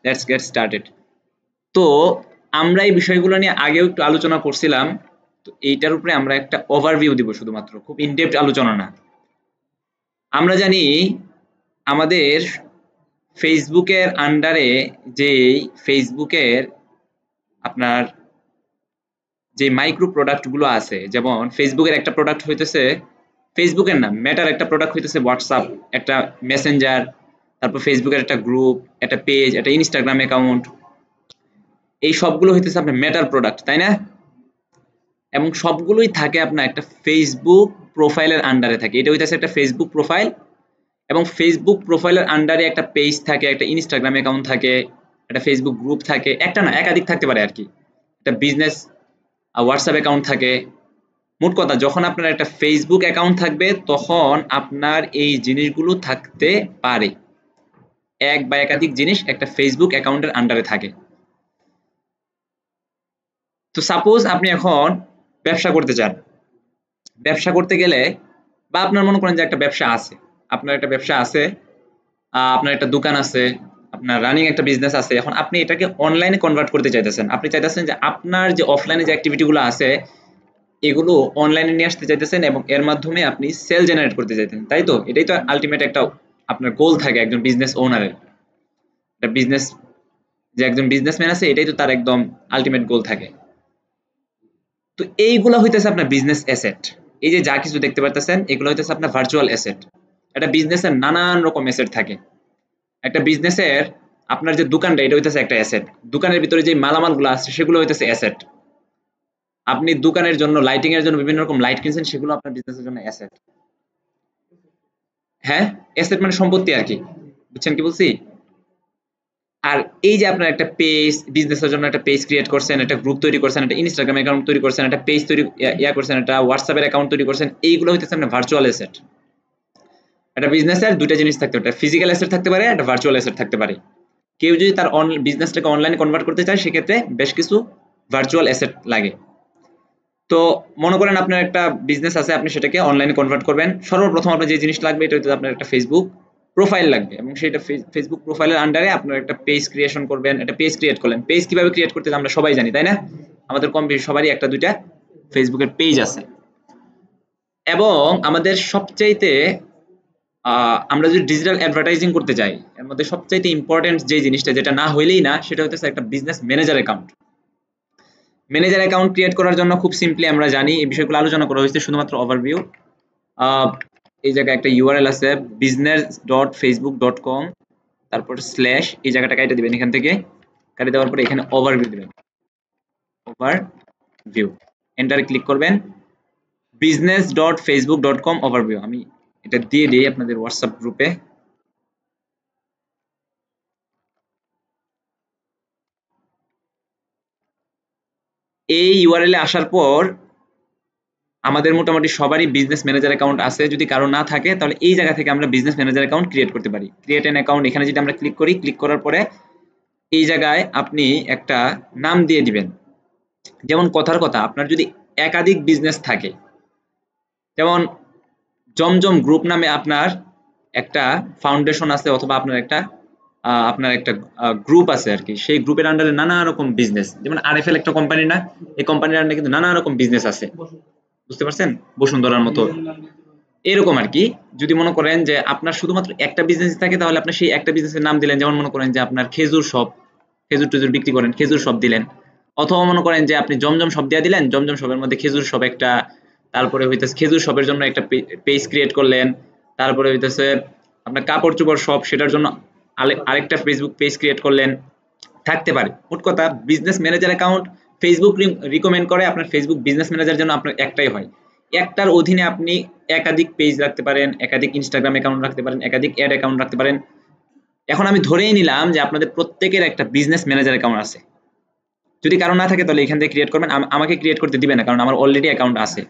Let's get started. তো আমরা এই বিষয়গুলো নিয়ে আগেও একটু আলোচনা করছিলাম, তো এইটার উপরে আমরা একটা ওভারভিউ দিব শুধুমাত্র, খুব ইনডেপথ আলোচনা না। আমরা জানি আমাদের ফেসবুকের আন্ডারে যে ফেসবুকের আপনার যে মাইক্রো প্রোডাক্ট গুলো আছে, যেমন ফেসবুকের একটা প্রোডাক্ট হইতেছে, ফেসবুকের না মেটার একটা প্রোডাক্ট হইতেছে হোয়াটসঅ্যাপ, একটা মেসেঞ্জার, তারপর ফেসবুকের একটা গ্রুপ, একটা পেজ, একটা ইনস্টাগ্রাম অ্যাকাউন্ট, এই সবগুলো হইতেছে আপনার মেটার প্রোডাক্ট, তাই না? এবং সবগুলোই থাকে আপনার একটা ফেসবুক প্রোফাইলের আন্ডারে থাকে। এটা হইতেছে একটা ফেসবুক প্রোফাইল, এবং ফেসবুক প্রোফাইলের আন্ডারে একটা পেজ থাকে, একটা ইনস্টাগ্রাম অ্যাকাউন্ট থাকে, একটা ফেসবুক গ্রুপ থাকে, একটা না একাধিক থাকতে পারে আর কি, একটা বিজনেস হোয়াটসঅ্যাপ অ্যাকাউন্ট থাকে। মোট কথা, যখন আপনার একটা ফেসবুক অ্যাকাউন্ট থাকবে তখন আপনার এই জিনিসগুলো থাকতে পারে, এক বা একাধিক জিনিস একটা ফেসবুক অ্যাকাউন্টের আন্ডারে থাকে। তো সাপোজ আপনি এখন ব্যবসা করতে চান, ব্যবসা করতে গেলে বা আপনার মনে করেন যে একটা ব্যবসা আছে, আপনার একটা ব্যবসা আছে, আপনার একটা দোকান আছে, আপনার রানিং একটা বিজনেস আছে, এখন আপনি এটাকে অনলাইনে কনভার্ট করতে চাইতেছেন। আপনি চাইতেছেন যে আপনার যে অফলাইনে যে অ্যাক্টিভিটিগুলো আছে এগুলো অনলাইনে নিয়ে আসতে চাইতেছেন এবং এর মাধ্যমে আপনি সেল জেনারেট করতে চাইতেন, তাই তো? এটাই তো আলটিমেট একটা আপনার গোল থাকে একজন বিজনেস ওনারের। একটা বিজনেস, যে একজন বিজনেসম্যান আছে এটাই তো তার একদম আলটিমেট গোল থাকে। তো এইগুলো হইতেছে আপনার বিজনেস অ্যাসেট। এই যে যা কিছু দেখতে পারতেছেন এগুলো হইতেছে আপনার ভার্চুয়াল অ্যাসেট। একটা বিজনেসের নানান রকম অ্যাসেট থাকে। একটা বিজনেসের আপনার যে দোকানটা এটা হইতেছে একটা অ্যাসেট, দোকানের ভিতরে যে মালামালগুলো আছে সেগুলো হইতেছে অ্যাসেট। আপনি দোকানের জন্য লাইটিং এর জন্য বিভিন্ন রকম লাইট কিনছেন, সেগুলো আপনার বিজনেসের জন্য অ্যাসেট। হ্যাঁ, অ্যাসেট মানে সম্পত্তি আর কি, বুঝছেন কি বলছি? আর এই যে আপনার একটা পেজ, বিজনেসের জন্য একটা পেজ ক্রিয়েট করছেন, একটা গ্রুপ তৈরি করছেন, একটা ইনস্টাগ্রাম অ্যাকাউন্ট তৈরি করছেন, একটা পেজ তৈরি করছেন, একটা হোয়াটসঅ্যাপের অ্যাকাউন্ট তৈরি করছেন, এইগুলো হইতেছে আপনার ভার্চুয়াল অ্যাসেট। একটা বিজনেসের দুইটা জিনিস থাকতে পারে, একটা ফিজিক্যাল অ্যাসেট থাকতে পারে, একটা ভার্চুয়াল অ্যাসেট থাকতে পারে। কেউ যদি তার বিজনেসটাকে অনলাইনে কনভার্ট করতে চায় সেক্ষেত্রে বেশ কিছু ভার্চুয়াল অ্যাসেট লাগে। তো মনে করেন আপনার একটা বিজনেস আছে, আপনি সেটাকে অনলাইনে কনভার্ট করবেন। সর্বপ্রথম আপনার যে জিনিসটা লাগবে এটা হচ্ছে আপনার একটা ফেসবুক প্রোফাইল লাগবে, এবং সেটা ফেসবুক প্রোফাইলের আন্ডারে আপনার একটা পেজ ক্রিয়েশন করবেন। একটা পেজ ক্রিয়েট করলেন, পেজ কিভাবে ক্রিয়েট করতে আমরা সবাই জানি, তাই না? আমাদের কম বেশি সবারই একটা দুইটা ফেসবুকের পেজ আছে। এবং আমাদের সবচাইতে আমরা যদি ডিজিটাল অ্যাডভার্টাইজিং করতে চাই, এর মধ্যে সবচাইতে ইম্পর্টেন্ট যে জিনিসটা, যেটা না হইলেই না, সেটা হচ্ছে একটা business manager account. Manager account create করার জন্য খুব সিম্পলি আমরা জানি, এই বিষয়গুলো আলোচনা করা হয়েছে শুধুমাত্র ওভারভিউ। এই জায়গায় একটা ইউআরএল আছে business.facebook.com, তারপর স্ল্যাশ, এই জায়গাটা কেটে দিবেন, এখান থেকে কেটে দেওয়ার পরে এখানে ওভারভিউ দিবেন, ওভারভিউ, এন্টারে ক্লিক করবেন। business.facebook.com ওভারভিউ, আমি এটা দিয়ে দিই আপনাদের হোয়াটসঅ্যাপ গ্রুপে। এই ইউআরএল এ আসার পর আমাদের মোটামুটি সবারই বিজনেস ম্যানেজার অ্যাকাউন্ট আছে। যদি কারো না থাকে তাহলে এই জায়গা থেকে আমরা বিজনেস ম্যানেজার অ্যাকাউন্ট ক্রিয়েট করতে পারি। ক্রিয়েট অ্যান অ্যাকাউন্ট, এখানে যদি আমরা ক্লিক করি, ক্লিক করার পরে এই জায়গায় আপনি একটা নাম দিয়ে দিবেন। যেমন কথার কথা, আপনার যদি একাধিক বিজনেস থাকে, যেমন জমজম গ্রুপ নামে আপনার একটা ফাউন্ডেশন আছে, অথবা আপনার একটা গ্রুপ আছে আর কি, সেই গ্রুপের আন্ডারে নানা রকম বিজনেস, যেমন আরএফএল একটা কোম্পানি না, এই কোম্পানির আন্ডারে কিন্তু নানা রকম বিজনেস আছে, বুঝতে পারছেন? বসুন্ধরার মতো এরকম আর কি। যদি মনে করেন যে আপনার শুধুমাত্র একটা বিজনেস থাকে, তাহলে আপনি সেই একটা বিজনেসের নাম দিলেন, যেমন মনে করেন যে আপনার খেজুর শপ, খেজুর টেজুর বিক্রি করেন, খেজুর শপ দিলেন। অথবা মনে করেন যে আপনি জমজম শপ দিয়ে দিলেন, জমজম শপের মধ্যে খেজুর শপ একটা, তারপরে হইতেছে খেজুর শপের জন্য একটা পেজ ক্রিয়েট করলেন, তারপরে হইতেছে আপনার কাপড় চোপড় শপ, সেটার জন্য আরেকটা ফেসবুক পেজ ক্রিয়েট করলেন, থাকতে পারে। মোট কথা, business manager account Facebook recommend করে আপনার ফেসবুক বিজনেস ম্যানেজার যেন আপনার একটাই হয়। একটার অধীনে আপনি একাধিক পেজ রাখতে পারেন, একাধিক ইনস্টাগ্রাম অ্যাকাউন্ট রাখতে পারেন, একাধিক অ্যাড অ্যাকাউন্ট রাখতে পারেন। এখন আমি ধরেই নিলাম যে আপনাদের প্রত্যেকের একটা বিজনেস ম্যানেজার অ্যাকাউন্ট আছে। যদি কারো না থাকে তাহলে এখান থেকে ক্রিয়েট করবেন, আমাকে ক্রিয়েট করতে দিবে না, কারণ আমার অলরেডি অ্যাকাউন্ট আছে।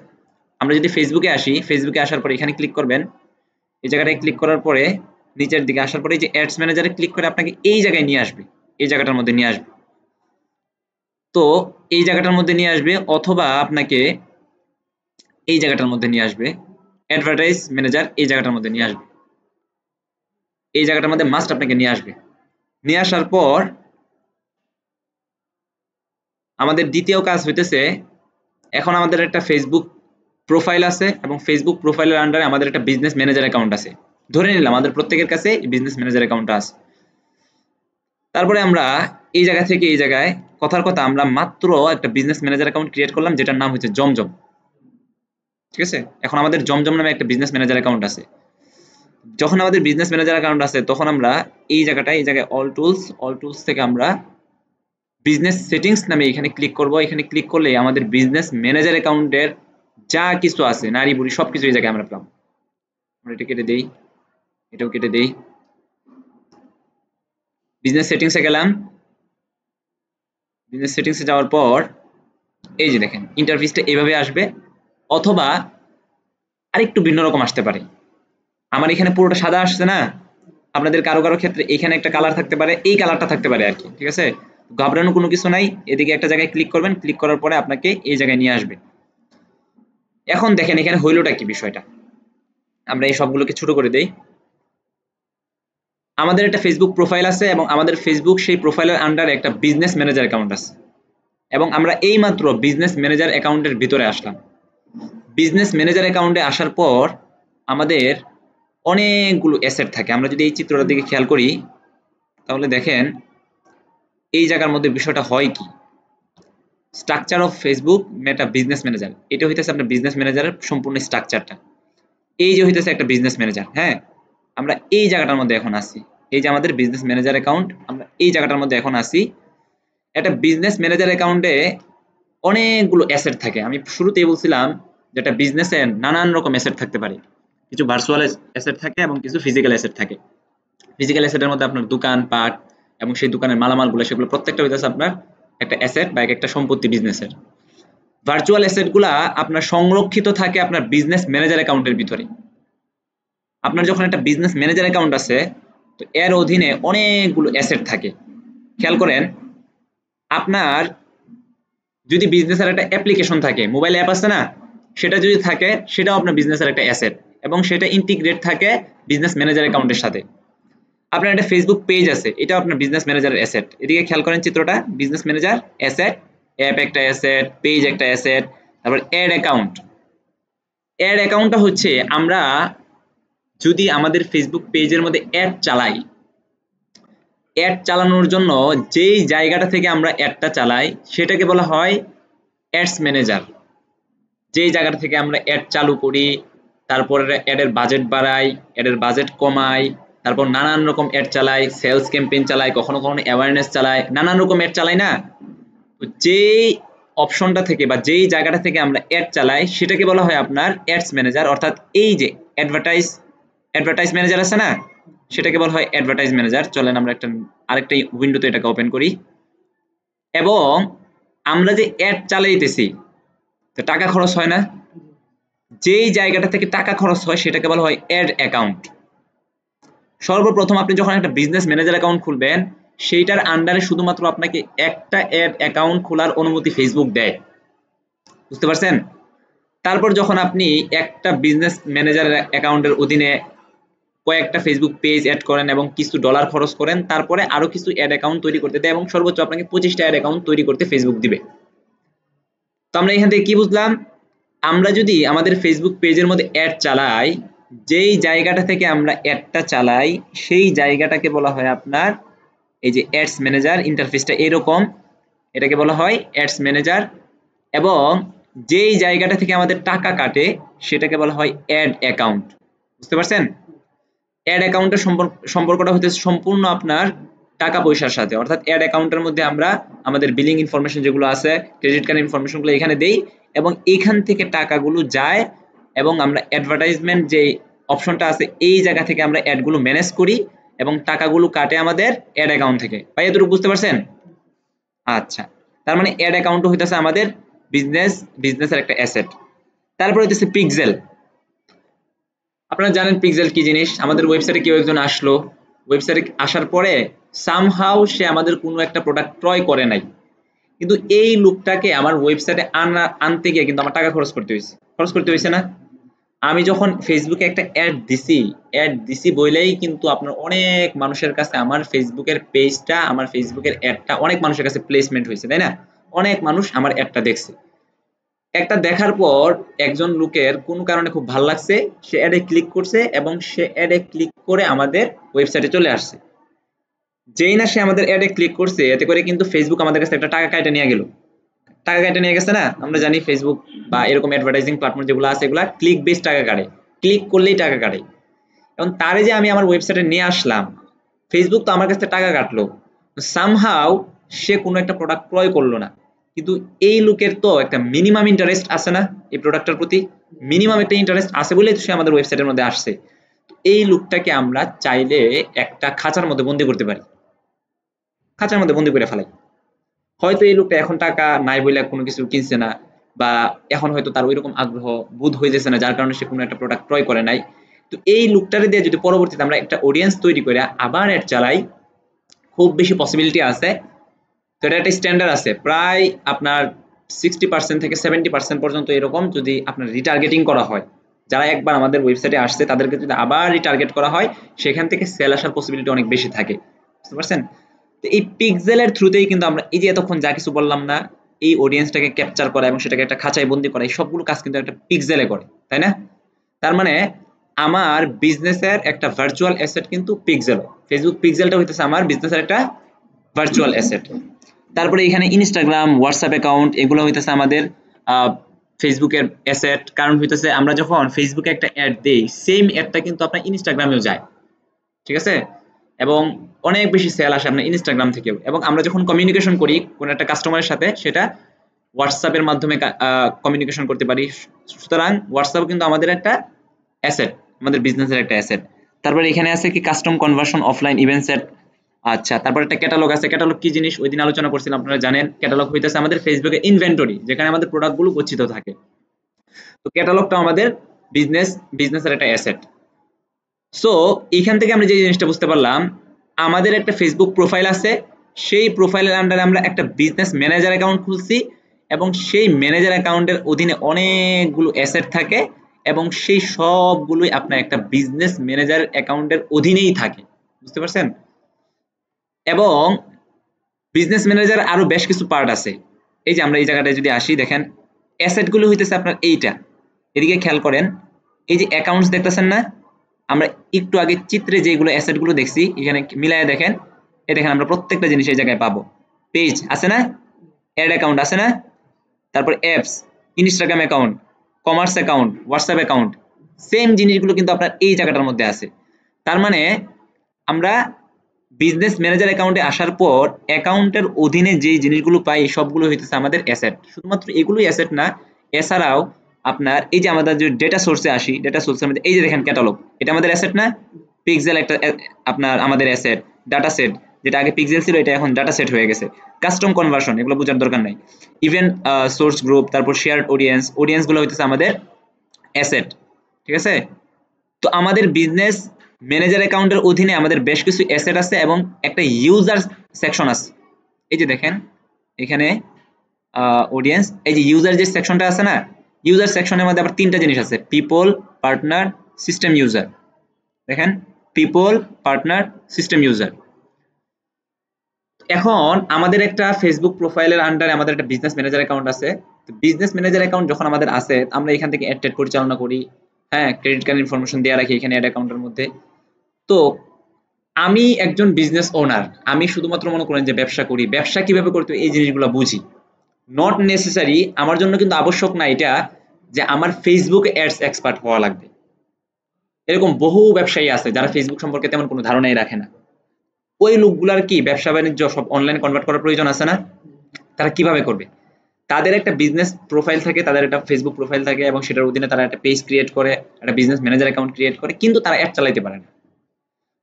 আমরা যদি ফেসবুকে আসি, ফেসবুকে আসার পরে এখানে ক্লিক করবেন, এই জায়গাটায় ক্লিক করার পরে নিচের দিকে আসার পরে যে অ্যাডস ম্যানেজারে ক্লিক করে আপনাকে এই জায়গায় নিয়ে আসবে, এই জায়গাটার মধ্যে নিয়ে আসবে। তো এই জায়গাটার মধ্যে নিয়ে আসবে, অথবা আপনাকে এই জায়গাটার মধ্যে নিয়ে আসবে, অ্যাডভার্টাইজ ম্যানেজার এই জায়গাটার মধ্যে নিয়ে আসবে, এই জায়গাটার মধ্যে মাস্ট আপনাকে নিয়ে আসবে। নিয়ে আসার পর আমাদের দ্বিতীয় কাজ হইতেছে, এখন আমাদের একটা ফেসবুক প্রোফাইল আছে এবং ফেসবুক প্রোফাইলের আন্ডারে আমাদের একটা বিজনেস ম্যানেজার অ্যাকাউন্ট আছে। ধরে নিলাম আমাদের প্রত্যেকের কাছে বিজনেস ম্যানেজার অ্যাকাউন্ট আছে। তারপরে আমরা এই জায়গা থেকে এই জায়গায় কথার কথা আমরা মাত্র একটা বিজনেস ম্যানেজার অ্যাকাউন্ট ক্রিয়েট করলাম, যেটার নাম হচ্ছে জমজম। ঠিক আছে, এখন আমাদের জমজম নামে একটা বিজনেস ম্যানেজার অ্যাকাউন্ট আছে। যখন আমাদের বিজনেস ম্যানেজার অ্যাকাউন্ট আছে তখন আমরা এই জায়গায় অল টুলস থেকে আমরা বিজনেস সেটিংস নামে এখানে ক্লিক করব। এখানে ক্লিক করলে আমাদের বিজনেস ম্যানেজার অ্যাকাউন্টের যা কিছু আছে নারী বুড়ি সবকিছু এই জায়গায় আমরা পেলাম। আমরা এটা কেটে দেই, এটাও কেটে দেই। বিজনেস সেটিংসে গেলাম। বিজনেস সেটিংসে যাওয়ার পর এই যে দেখেন ইন্টারফেসটা এইভাবে আসবে, অথবা আরেকটু ভিন্ন রকম আসতে পারে। আমার এখানে পুরোটা সাদা আসছে না, আপনাদের কারো কারো ক্ষেত্রে এখানে একটা কালার থাকতে পারে, এই কালারটা থাকতে পারে আর কি। ঠিক আছে, ঘাবড়ানোর কোনো কিছু নাই। এদিকে একটা জায়গায় ক্লিক করবেন, ক্লিক করার পরে আপনাকে এই জায়গায় নিয়ে আসবে। এখন দেখেন এখানে হইলোটা কি বিষয়টা, আমরা এই সবগুলোকে ছোট করে দেই। আমাদের একটা ফেসবুক প্রোফাইল আছে এবং আমাদের ফেসবুক সেই প্রোফাইলের আন্ডারে একটা বিজনেস ম্যানেজার অ্যাকাউন্ট আছে, এবং আমরা এই মাত্র বিজনেস ম্যানেজার অ্যাকাউন্টের ভিতরে আসলাম। বিজনেস ম্যানেজার অ্যাকাউন্টে আসার পর আমাদের অনেকগুলো অ্যাসেট থাকে। আমরা যদি এই চিত্রটার দিকে খেয়াল করি তাহলে দেখেন এই জায়গার মধ্যে বিষয়টা হয় কি, structure of Facebook Meta business manager, এটা হইতেছে আপনার বিজনেস ম্যানেজারের সম্পূর্ণ স্ট্রাকচারটা। এই যে হইতেছে একটা বিজনেস ম্যানেজার, হ্যাঁ আমরা এই জায়গাটার মধ্যে এখন আসি। এই যে আমাদের বিজনেস ম্যানেজার অ্যাকাউন্ট, আমরা এই জায়গাটার মধ্যে এখন আসি। একটা বিজনেস ম্যানেজার অ্যাকাউন্টে অনেকগুলো অ্যাসেট থাকে। আমি শুরুতেই বলছিলাম যেটা বিজনেসের নানান রকম অ্যাসেট থাকতে পারে, কিছু ভার্চুয়াল অ্যাসেট থাকে এবং কিছু ফিজিক্যাল অ্যাসেট থাকে। ফিজিক্যাল অ্যাসেটের মধ্যে আপনার দোকান পাট এবং সেই দোকানের মালামালগুলো, সেগুলো প্রত্যেকটা হইতেছে আপনার একটা অ্যাসেট বা একটা সম্পত্তি বিজনেসের। ভার্চুয়াল অ্যাসেটগুলা আপনার সংরক্ষিত থাকে আপনার বিজনেস ম্যানেজার অ্যাকাউন্টের ভিতরে। আপনার যখন একটা বিজনেস ম্যানেজার অ্যাকাউন্ট আছে তো এর অধীনে অনেকগুলো অ্যাসেট থাকে। খেয়াল করেন, আপনার যদি বিজনেসের একটা অ্যাপ্লিকেশন থাকে, মোবাইল অ্যাপ আছে না, সেটা যদি থাকে সেটাও আপনার বিজনেসের একটা অ্যাসেট এবং সেটা ইন্টিগ্রেট থাকে বিজনেস ম্যানেজার অ্যাকাউন্টের সাথে। আপনার একটা ফেসবুক পেজ আছে, এটাও আপনার বিজনেস ম্যানেজারের অ্যাসেট। এদিকে খেয়াল করেন চিত্রটা, বিজনেস ম্যানেজার অ্যাসেট, অ্যাপ একটা অ্যাসেট, পেজ একটা অ্যাসেট, তারপর অ্যাড অ্যাকাউন্ট। অ্যাড অ্যাকাউন্টটা হচ্ছে আমরা যদি আমাদের ফেসবুক পেজের মধ্যে অ্যাড চালাই, অ্যাড চালানোর জন্য যেই জায়গাটা থেকে আমরা অ্যাডটা চালাই সেটাকে বলা হয় অ্যাডস ম্যানেজার। যেই জায়গাটা থেকে আমরা অ্যাড চালু করি, তারপর অ্যাডের বাজেট বাড়াই, অ্যাডের বাজেট কমাই, তারপর নানান রকম অ্যাড চালাই, সেলস ক্যাম্পেইন চালাই, কখনো কখনো অ্যাওয়ারনেস চালাই, নানান রকম অ্যাড চালাই না। তো যেই অপশনটা থেকে বা যেই জায়গাটা থেকে আমরা অ্যাড চালাই সেটাকে বলা হয় আপনার অ্যাডস ম্যানেজার। অর্থাৎ এই যে অ্যাডভার্টাইজ ম্যানেজার আছে না, সেটাকে বলা হয় অ্যাডভার্টাইজ ম্যানেজার। চলেন আমরা আরেকটা উইন্ডোতে এটাকে ওপেন করি। এবং আমরা যে অ্যাড চালাইতেছি তো টাকা খরচ হয় না, যেই জায়গাটা থেকে টাকা খরচ হয় সেটাকে বলা হয় অ্যাড অ্যাকাউন্ট। সর্বপ্রথম আপনি যখন একটা বিজনেস ম্যানেজার অ্যাকাউন্ট খুলবেন সেইটার আন্ডারে শুধুমাত্র আপনাকে একটা অ্যাড অ্যাকাউন্ট খোলার অনুমতি ফেসবুক দেয়, বুঝতে পারছেন? তারপর যখন আপনি একটা বিজনেস ম্যানেজার অ্যাকাউন্টের অধীনে কয়েকটা ফেসবুক পেজ অ্যাড করেন এবং কিছু ডলার খরচ করেন, তারপরে আরো কিছু অ্যাড অ্যাকাউন্ট তৈরি করতে দেয় এবং সর্বোচ্চ আপনাকে 25টা অ্যাড অ্যাকাউন্ট তৈরি করতে ফেসবুক দিবে। তো আমরা এখান থেকে কি বুঝলাম, আমরা যদি আমাদের ফেসবুক পেজের মধ্যে অ্যাড চালাই, যেই জায়গাটা থেকে আমরা অ্যাডটা চালাই সেই জায়গাটাকে বলা হয় আপনার এই যে অ্যাডস ম্যানেজার। ইন্টারফেসটা এরকম, এটাকে বলা হয় অ্যাডস ম্যানেজার। এবং যেই জায়গাটা থেকে আমাদের টাকা কাটে সেটাকে বলা হয় অ্যাড অ্যাকাউন্ট, বুঝতে পারছেন? অ্যাড অ্যাকাউন্টের সম্পর্কটা হচ্ছে সম্পূর্ণ আপনার টাকা পয়সার সাথে। অর্থাৎ অ্যাড অ্যাকাউন্টের মধ্যে আমরা আমাদের বিলিং ইনফরমেশন যেগুলো আছে, ক্রেডিট কার্ড ইনফরমেশনগুলো এখানে দেই এবং এখান থেকে টাকাগুলো যায় এবং আমরা অ্যাডভার্টাইজমেন্ট যে অপশনটা আছে এই জায়গা থেকে আমরা অ্যাডগুলো ম্যানেজ করি এবং টাকাগুলো কাটে আমাদের অ্যাড অ্যাকাউন্ট থেকে। ভাই এতটুকু বুঝতে পারছেন? আচ্ছা, তার মানে অ্যাড অ্যাকাউন্টও হইতেছে আমাদের বিজনেসের একটা অ্যাসেট। তারপর হইতেছে পিক্সেল। আপনারা জানেন পিক্সেল কি জিনিস। আমাদের ওয়েবসাইটে কেউ একজন আসলো, ওয়েবসাইটে আসার পরে সামহাউ সে আমাদের কোনো একটা প্রোডাক্ট ক্রয় করে নাই, কিন্তু এই লোকটাকে আমার ওয়েবসাইটে আনতে গিয়ে কিন্তু আমার টাকা খরচ করতে হয়েছে না? আমি যখন ফেসবুকে একটা অ্যাড দিছি বলেই কিন্তু আপনার অনেক মানুষের কাছে আমার ফেসবুকের পেজটা, আমার ফেসবুকের অ্যাডটা অনেক মানুষের কাছে প্লেসমেন্ট হয়েছে, তাই না? অনেক মানুষ আমার অ্যাডটা দেখছে। একটা দেখার পর একজন লোকের কোনো কারণে খুব ভালো লাগছে, সে অ্যাডে ক্লিক করছে এবং সে অ্যাডে ক্লিক করে আমাদের ওয়েবসাইটে চলে আসছে। যেই না সে আমাদের অ্যাডে ক্লিক করছে, এতে করে কিন্তু ফেসবুক আমাদের কাছে একটা টাকা কাটে নিয়ে গেল। টাকা কাটে নিয়ে গেছে না? আমরা জানি ফেসবুক বা এরকম অ্যাডভার্টাইজিং প্ল্যাটফর্ম যেগুলো আছে এগুলা ক্লিক বেস টাকা কাটে, ক্লিক করলেই টাকা কাটে। এবং তারে যে আমি আমার ওয়েবসাইটে নিয়ে আসলাম, ফেসবুক তো আমার কাছে টাকা কাটলো, সামহাউ সে কোনো একটা প্রোডাক্ট ক্রয় করলো না, কিন্তু এই লোকের তো একটা মিনিমাম ইন্টারেস্ট আছে না এই প্রোডাক্টটার প্রতি? মিনিমাম একটা ইন্টারেস্ট আছে বলেই তো সে আমাদের ওয়েবসাইটের মধ্যে আসছে। এই লোকটাকে আমরা চাইলে একটা খাঁচার মধ্যে বন্দি করতে পারি, খাঁচার মধ্যে বন্দি করে ফেলাই। হয়তো এই লোকটা এখন টাকা নাই বলে কোনো কিছু কিনছে না, বা এখন হয়তো তার ওইরকম আগ্রহ বোধ হইতেছে না, যার কারণে সে কোনো একটা প্রোডাক্ট ক্রয় করে নাই। তো এই লোকটারে দিয়ে যদি পরবর্তীতে আমরা একটা অডিয়েন্স তৈরি করে আবার অ্যাড চালাই, খুব বেশি পসিবিলিটি আছে। তো এটা একটা স্ট্যান্ডার্ড আছে, প্রায় আপনার 60% থেকে 70% পর্যন্ত এরকম যদি আপনার রিটার্গেটিং করা হয়, যারা একবার আমাদের ওয়েবসাইটে আসছে তাদেরকে যদি আবার রিটার্গেট করা হয়, সেখান থেকে সেল আসার পসিবিলিটি অনেক বেশি থাকে। বুঝতে পারছেন? তো এই পিক্সেলের থ্রুতেই কিন্তু আমরা এই যে এতক্ষণ যা কিছু বললাম না, এই অডিয়েন্সটাকে ক্যাপচার করা এবং সেটাকে একটা খাঁচায় বন্দি করা, এই সবগুলো কাজ কিন্তু একটা পিক্সেলে করে, তাই না? তার মানে আমার বিজনেসের একটা ভার্চুয়াল অ্যাসেট কিন্তু পিক্সেল। ফেসবুক পিক্সেলটা হইতেছে আমার বিজনেসের একটা ভার্চুয়াল অ্যাসেট। তারপরে এখানে ইনস্টাগ্রাম, হোয়াটসঅ্যাপ অ্যাকাউন্ট, এগুলো হইতেছে আমাদের ফেসবুকের অ্যাসেট। কারণ হইতেছে আমরা যখন ফেসবুকে একটা অ্যাড দেই, সেম অ্যাডটা কিন্তু আপনার ইনস্টাগ্রামেও যায়, ঠিক আছে? এবং অনেক বেশি সেল আসে আপনার ইনস্টাগ্রাম থেকেও। এবং আমরা যখন কমিউনিকেশন করি কোনো একটা কাস্টমারের সাথে, সেটা হোয়াটসঅ্যাপের মাধ্যমে কমিউনিকেশন করতে পারি। সুতরাং হোয়াটসঅ্যাপ কিন্তু আমাদের একটা অ্যাসেট, আমাদের বিজনেসের একটা অ্যাসেট। তারপরে এখানে আছে কি custom conversion, offline event set. আচ্ছা, তারপর একটা ক্যাটালগ আছে। ক্যাটালগ কি জিনিস ওই দিন আলোচনা করছিলাম, আপনারা জানেন। ক্যাটালগ হইতেছে আমাদের ফেসবুকে ইনভেন্টরি, যেখানে আমাদের প্রোডাক্টগুলো গচ্ছিত থাকে। তো ক্যাটালগটা আমাদের বিজনেসের একটা অ্যাসেট। সো এইখান থেকে আমরা যে জিনিসটা বুঝতে পারলাম, আমাদের একটা ফেসবুক প্রোফাইল আছে, সেই প্রোফাইলের আন্ডারে আমরা একটা বিজনেস ম্যানেজার অ্যাকাউন্ট খুলছি, এবং সেই ম্যানেজার অ্যাকাউন্টের অধীনে অনেকগুলো অ্যাসেট থাকে, এবং সেই সবগুলোই আপনার একটা বিজনেস ম্যানেজার অ্যাকাউন্টের অধীনেই থাকে। বুঝতে পারছেন? এবং বিজনেস ম্যানেজার আরো বেশ কিছু পার্ট আছে। এই যে আমরা এই জায়গাটায় যদি আসি, দেখেন অ্যাসেটগুলো হইতেছে আপনার এইটা, এদিকে খেয়াল করেন, এই যে অ্যাকাউন্টস দেখতেছেন না, আমরা একটু আগে চিত্রে যেগুলো অ্যাসেটগুলো দেখছি, এখানে মিলায় দেখেন, এই দেখেন আমরা প্রত্যেকটা জিনিস এই জায়গায় পাবো। পেজ আছে না, অ্যাড অ্যাকাউন্ট আছে না, তারপর apps, Instagram account, commerce account, WhatsApp account, same জিনিসগুলো কিন্তু আপনার এই জায়গাটার মধ্যে আছে। তার মানে আমরা বিজনেস ম্যানেজার অ্যাকাউন্টে আসার পর অ্যাকাউন্টের অধীনে যে জিনিসগুলো পাই, সবগুলো হইতেছে আমাদের অ্যাসেট। শুধুমাত্র এগুলোই অ্যাসেট না, এছাড়াও আপনার এই যে আমাদের যে ডেটা সোর্সে আসি, ডেটা সোর্সের মধ্যে এই যে দেখেন ক্যাটালগ, এটা আমাদের অ্যাসেট না? পিক্সেল একটা আপনার আমাদের অ্যাসেট। ডাটা সেট, যেটা আগে পিক্সেল ছিল, এটা এখন ডাটা সেট হয়ে গেছে। কাস্টম কনভার্সন, এগুলো বোঝার দরকার নাই। ইভেন্ট সোর্স গ্রুপ, তারপর শেয়ার্ড অডিয়েন্স, অডিয়েন্সগুলো হইতেছে আমাদের অ্যাসেট, ঠিক আছে? তো আমাদের বিজনেস ম্যানেজার অ্যাকাউন্টের অধীনে আমাদের বেশ কিছু অ্যাসেট আছে এবং একটা ইউজার সেকশন আছে। এই যে দেখেন এখানে অডিয়েন্স, এই যে ইউজার যে সেকশনটা আছে না, ইউজার সেকশনের মধ্যে আবার তিনটা জিনিস আছে, পিপল, পার্টনার, সিস্টেম ইউজার। দেখেন পিপল, পার্টনার, সিস্টেম ইউজার। এখন আমাদের একটা ফেসবুক প্রোফাইলের আন্ডারে আমাদের একটা বিজনেস ম্যানেজার অ্যাকাউন্ট আছে। তো বিজনেস ম্যানেজার অ্যাকাউন্ট যখন আমাদের আছে, আমরা এখান থেকে অ্যাড পরিচালনা করি, হ্যাঁ, ক্রেডিট কার্ড ইনফরমেশন দেওয়া রাখি এখানে অ্যাড অ্যাকাউন্টের মধ্যে। তো আমি একজন বিজনেস ওনার, আমি শুধুমাত্র মনে করেন যে ব্যবসা করি, ব্যবসা কিভাবে করতে এই জিনিসগুলো বুঝি। নট নেসেসারি, আমার জন্য কিন্তু আবশ্যক না এটা যে আমার ফেসবুক অ্যাডস এক্সপার্ট হওয়া লাগবে। এরকম বহু ব্যবসায়ী আছে যারা ফেসবুক সম্পর্কে তেমন কোনো ধারণাই রাখে না। ওই লোকগুলার কি ব্যবসা বাণিজ্য সব অনলাইনে কনভার্ট করার প্রয়োজন আছে না? তারা কিভাবে করবে? তাদের একটা বিজনেস প্রোফাইল থাকে, তাদের একটা ফেসবুক প্রোফাইল থাকে, এবং সেটার অধীনে তারা একটা পেজ ক্রিয়েট করে, একটা বিজনেস ম্যানেজার অ্যাকাউন্ট ক্রিয়েট করে, কিন্তু তারা অ্যাড চালাইতে পারে না।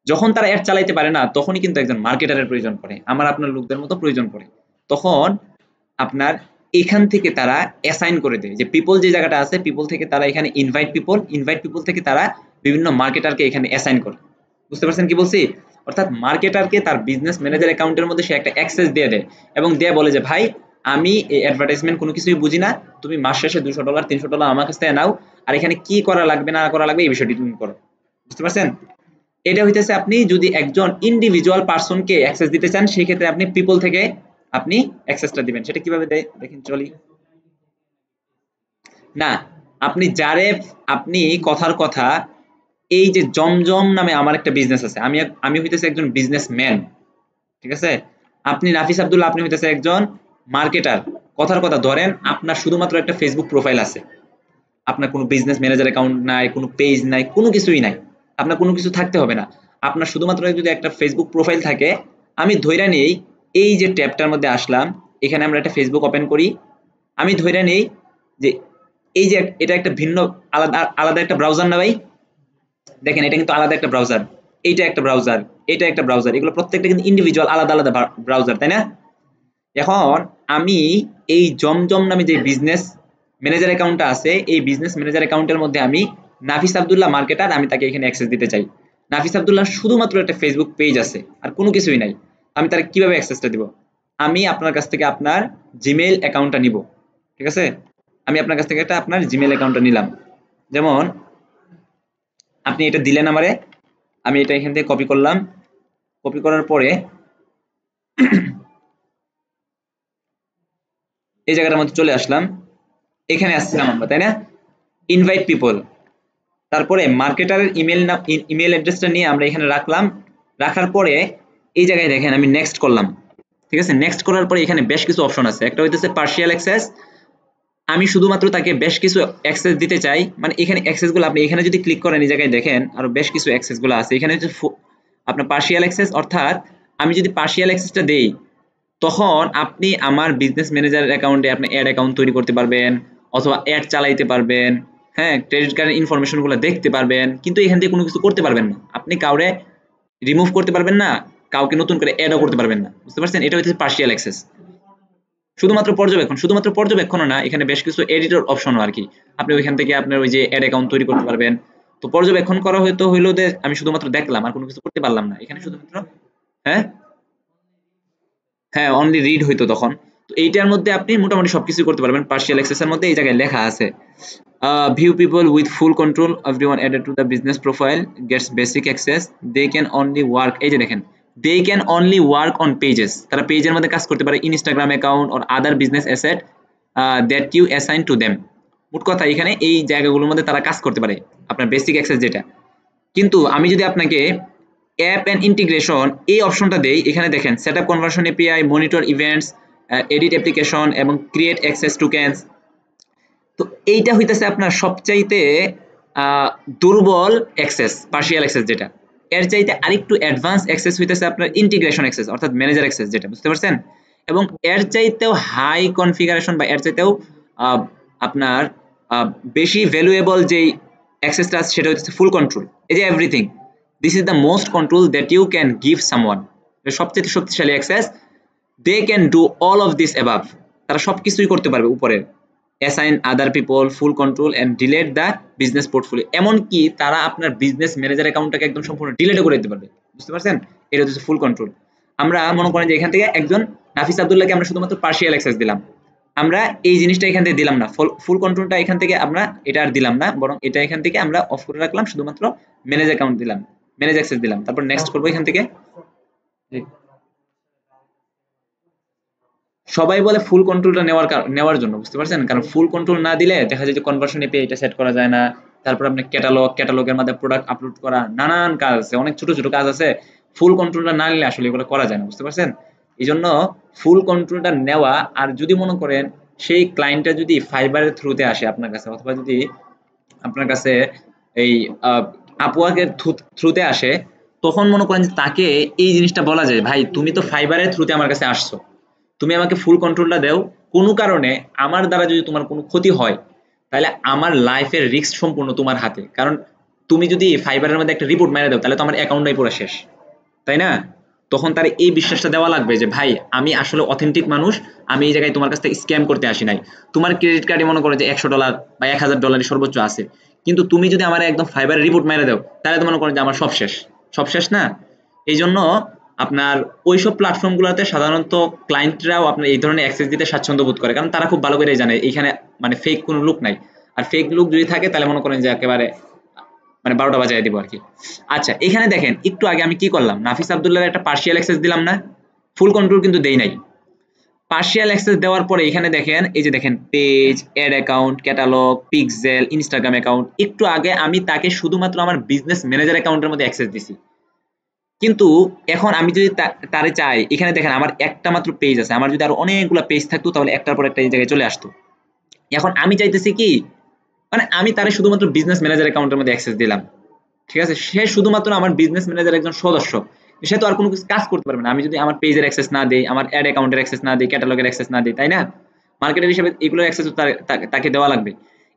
যখন তারা অ্যাড চালাইতে পারে না, তখনই কিন্তু একজন মার্কেটারের প্রয়োজন পড়ে, আমার আপনার লোকদের মতো প্রয়োজন পড়ে। তখন আপনার এখান থেকে তারা অ্যাসাইন করে দেয় যে পিপল যে জায়গাটা আছে, পিপল থেকে তারা এখানে ইনভাইট পিপল থেকে তারা বিভিন্ন মার্কেটারকে এখানে অ্যাসাইন করে। বুঝতে পারছেন কি বলছি? অর্থাৎ মার্কেটারকে তার বিজনেস ম্যানেজার অ্যাকাউন্টের মধ্যে সে একটা অ্যাক্সেস দিয়ে দেয়, এবং দিয়ে বলে যে ভাই, আমি এই অ্যাডভার্টাইজমেন্ট কোনো কিছুই বুঝি না, তুমি মাস শেষে $200 $300 আমার কাছ থেকে নাও, আর এখানে কি করা লাগবে না করা লাগবে এই বিষয়টি তুমি করো। বুঝতে পারছেন? এটা হইতেছে আপনি যদি একজন ইন্ডিভিজুয়াল পারসনকে অ্যাক্সেস দিতে চান, সেই ক্ষেত্রে আপনি পিপল থেকে আপনি অ্যাক্সেসটা দিবেন। সেটা কিভাবে দেয় দেখেন চলি। না, আপনি যারে আপনি কথার কথা এই যে জমজম নামে আমার একটা বিজনেস আছে, আমি হইতেছে একজন বিজনেসম্যান, ঠিক আছে? আপনি নাফিস আব্দুল্লাহ, আপনি হইতেছে একজন মার্কেটার। কথার কথা ধরেন আপনার শুধুমাত্র একটা ফেসবুক প্রোফাইল আছে, আপনার কোনো বিজনেস ম্যানেজার অ্যাকাউন্ট নাই, কোনো পেজ নাই, কোনো কিছুই নাই, আপনার কোনো কিছু থাকতে হবে না। আপনার শুধুমাত্র যদি একটা ফেসবুক প্রোফাইল থাকে, আমি ধইরা নেই এই যে ট্যাবটার মধ্যে আসলাম, এখানে আমরা একটা ফেসবুক ওপেন করি, আমি ধইরা নেই যে এই যে এটা একটা ভিন্ন আলাদা আলাদা একটা ব্রাউজার না ভাই? দেখেন এটা কিন্তু আলাদা একটা ব্রাউজার, এইটা একটা ব্রাউজার, এটা একটা ব্রাউজার, এগুলো প্রত্যেকটা কিন্তু ইন্ডিভিজুয়াল আলাদা আলাদা ব্রাউজার, তাই না? এখন আমি এই জমজম নামে যে বিজনেস ম্যানেজার অ্যাকাউন্টটা আছে, এই বিজনেস ম্যানেজার অ্যাকাউন্টের মধ্যে আমি নাফিস আব্দুল্লাহ মার্কেটার, আমি তাকে এখানে অ্যাক্সেস দিতে চাই। নাফিস আব্দুল্লাহ শুধুমাত্র একটা ফেসবুক পেজ আছে, আর কোনো কিছুই নাই। আমি তার কিভাবে অ্যাক্সেসটা দিব? আমি আপনার কাছ থেকে আপনার জিমেইল অ্যাকাউন্টটা নিব, ঠিক আছে? আমি আপনার কাছ থেকে একটা আপনার জিমেইল অ্যাকাউন্টটা নিলাম। যেমন আপনি এটা দিলেন আমারে, আমি এটা এখান থেকে কপি করলাম, কপি করার পরে এই জায়গাটার মধ্যে চলে আসলাম, এখানে আসছিলাম আমরা, তাই না? ইনভাইট পিপল, তারপরে মার্কেটারের ইমেল অ্যাড্রেসটা নিয়ে আমরা এখানে রাখলাম। রাখার পরে এই জায়গায় দেখেন আমি নেক্সট করলাম, ঠিক আছে? নেক্সট করার পরে এখানে বেশ কিছু অপশন আছে, একটা হইতেছে পার্শিয়াল অ্যাক্সেস। আমি শুধুমাত্র তাকে বেশ কিছু অ্যাক্সেস দিতে চাই, মানে এখানে অ্যাক্সেসগুলো আপনি এখানে যদি ক্লিক করেন এই জায়গায় দেখেন আরো বেশ কিছু অ্যাক্সেসগুলো আছে। এখানে হচ্ছে আপনার পার্শিয়াল অ্যাক্সেস, অর্থাৎ আমি যদি পার্শিয়াল অ্যাক্সেসটা দেই তখন আপনি আমার বিজনেস ম্যানেজার অ্যাকাউন্টে আপনি অ্যাড অ্যাকাউন্ট তৈরি করতে পারবেন, অথবা অ্যাড চালাইতে পারবেন, হ্যাঁ, ক্রেডিট কার্ডের ইনফরমেশনগুলো দেখতে পারবেন, কিন্তু এখান থেকে কোনো কিছু করতে পারবেন না। আপনি কাউরে রিমুভ করতে পারবেন না, কাউকে নতুন করে অ্যাডও করতে পারবেন না, বুঝতে পারছেন? এটা হচ্ছে পার্শিয়াল অ্যাক্সেস। শুধুমাত্র পর্যবেক্ষণ, শুধুমাত্র পর্যবেক্ষণও না, এখানে বেশ কিছু এডিটর অপশনও আর কি। আপনি ওইখান থেকে আপনার ওই যে অ্যাড অ্যাকাউন্ট তৈরি করতে পারবেন। তো পর্যবেক্ষণ করা হইলো যে আমি শুধুমাত্র দেখলাম আর কোনো কিছু করতে পারলাম না, এখানে শুধুমাত্র হ্যাঁ হ্যাঁ অনলি রিড হইতো তখন। তো এইটার মধ্যে আপনি মোটামুটি সবকিছু করতে পারবেন। পার্শিয়াল অ্যাক্সেসের মধ্যে এই জায়গায় লেখা আছে view people with full control, everyone added to the business profile gets basic access, they can only work, এই যে দেখেন they can only work on pages, তারা পেজের মধ্যে কাজ করতে পারে, Instagram account or other business asset that you assign to them. মোট কথা এখানে এই জায়গাগুলোর মধ্যে তারা কাজ করতে পারে, আপনার বেসিক অ্যাক্সেস যেটা। কিন্তু আমি যদি আপনাকে অ্যাপ এন্ড ইন্টিগ্রেশন এই অপশনটা দেই, এখানে দেখেন setup conversion API, monitor events, edit application এবং ক্রিয়েট অ্যাক্সেস টোকেনস। তো এইটা হইতেছে আপনার সবচাইতে দুর্বল অ্যাক্সেস, পার্শিয়াল অ্যাক্সেস যেটা। এর চাইতে আরেকটু অ্যাডভান্স অ্যাক্সেস হইতেছে আপনার ইন্টিগ্রেশন অ্যাক্সেস, অর্থাৎ ম্যানেজার অ্যাক্সেস যেটা, বুঝতে পারছেন? এবং এর চাইতেও হাই কনফিগারেশন বা এর চাইতেও আপনার বেশি ভ্যালুয়েবল যেই অ্যাক্সেসটা আছে সেটা হচ্ছে ফুল কন্ট্রোল। এই যে everything, this is the most control that you can give someone. সবচেয়ে শক্তিশালী access, they can do all of this above, তারা সবকিছুই করতে পারবে উপরের। Assign other people, full control and delete the business portfolio, এমনকি তারা আপনার বিজনেস ম্যানেজার অ্যাকাউন্টটাকে একদম সম্পূর্ণ ডিলেটও করে দিতে পারবে, বুঝতে পারছেন? এটা হচ্ছে ফুল কন্ট্রোল। আমরা মনে করেন যে এখান থেকে একজন নাফিস আব্দুল্লাহকে আমরা শুধুমাত্র পার্শিয়াল অ্যাক্সেস দিলাম, আমরা এই জিনিসটা এখান থেকে দিলাম না, ফুল কন্ট্রোলটা এখান থেকে আমরা এটা আর দিলাম না, বরং এটা এখান থেকে আমরা অফ করে রাখলাম, শুধুমাত্র ম্যানেজ অ্যাকাউন্ট দিলাম, ম্যানেজ অ্যাক্সেস দিলাম, তারপর নেক্সট করবো এখান থেকে। সবাই বলে ফুল কন্ট্রোলটা নেওয়ার জন্য, বুঝতে পারছেন? কারণ ফুল কন্ট্রোল না দিলে দেখা যায় যে কনভার্সন এপিআই এটা সেট করা যায় না, তারপর আপনি ক্যাটালগের মধ্যে প্রোডাক্ট আপলোড করা, নানান কাজ আছে, অনেক ছোট ছোট কাজ আছে, ফুল কন্ট্রোলটা না নিলে আসলে এগুলো করা যায় না, বুঝতে পারছেন? এই জন্য ফুল কন্ট্রোলটা নেওয়া। আর যদি মনে করেন সেই ক্লায়েন্টটা যদি ফাইবারের থ্রুতে আসে আপনার কাছে, অথবা যদি আপনার কাছে এই আপওয়ার্কের থ্রুতে আসে, তখন মনে করেন যে তাকে এই জিনিসটা বলা যায়, ভাই তুমি তো ফাইবারের থ্রুতে আমার কাছে আসছো, তুমি আমাকে ফুল কন্ট্রোলটা দাও, কোনো কারণে আমার দ্বারা যদি তোমার কোনো ক্ষতি হয় তাহলে আমার লাইফের রিস্ক সম্পূর্ণ তোমার হাতে। কারণ তুমি যদি ফাইবারের মধ্যে একটা রিপোর্ট মেরে দাও তাহলে তো আমার অ্যাকাউন্টটাই পুরো শেষ, তাই না? তখন তার এই বিশ্বাসটা দেওয়া লাগবে যে ভাই আমি আসলে অথেন্টিক মানুষ, আমি এই জায়গায় তোমার কাছ থেকে স্ক্যাম করতে আসি নাই। তোমার ক্রেডিট কার্ডে মনে করো যে $100 বা $1000 সর্বোচ্চ আছে, কিন্তু তুমি যদি আমার একদম ফাইবারের রিপোর্ট মেরে দাও তাহলে তো মনে করো যে আমার সব শেষ, সব শেষ না? এই জন্য আপনার ওইসব প্ল্যাটফর্মগুলোতে সাধারণত ক্লায়েন্টরাও আপনার এই ধরনের অ্যাক্সেস দিতে স্বাচ্ছন্দ্য বোধ করে, কারণ তারা খুব ভালো করে জানে এইখানে মানে ফেক কোনো লুক নাই। আর ফেক লুক যদি থাকে তাহলে মনে করেন যে একেবারে মানে 12টা বাজায় দিব আর কি। আচ্ছা এখানে দেখেন একটু আগে আমি কি করলাম, নাফিস আব্দুল্লাহর একটা পার্শিয়াল অ্যাক্সেস দিলাম না, ফুল কন্ট্রোল কিন্তু দেই নাই। পার্শিয়াল অ্যাক্সেস দেওয়ার পরে এখানে দেখেন, এই যে দেখেন page, ad account, catalogue, pixel, Instagram account. একটু আগে আমি তাকে শুধুমাত্র আমার বিজনেস ম্যানেজার অ্যাকাউন্টের মধ্যে অ্যাক্সেস দিছি, কিন্তু এখন আমি যদি তারে চাই, এখানে দেখেন আমার একটা মাত্র পেজ আছে, আমার যদি আরো অনেকগুলো পেজ থাকতো তাহলে একটার পর একটা এই জায়গায় চলে আসতো। এখন আমি চাইতেছি কি, মানে আমি তারে শুধুমাত্র বিজনেস ম্যানেজার অ্যাকাউন্টের মধ্যে অ্যাক্সেস দিলাম, ঠিক আছে, সে শুধুমাত্র আমার বিজনেস ম্যানেজার একজন সদস্য, সে তো আর কোনো কিছু কাজ করতে পারবে না আমি যদি আমার পেজের অ্যাক্সেস না দেই, আমার অ্যাড অ্যাকাউন্টের অ্যাক্সেস না দিই, ক্যাটালগের অ্যাক্সেস না দিই, তাই না? মার্কেটার হিসেবে এগুলোর অ্যাক্সেস তাকে দেওয়া লাগবে।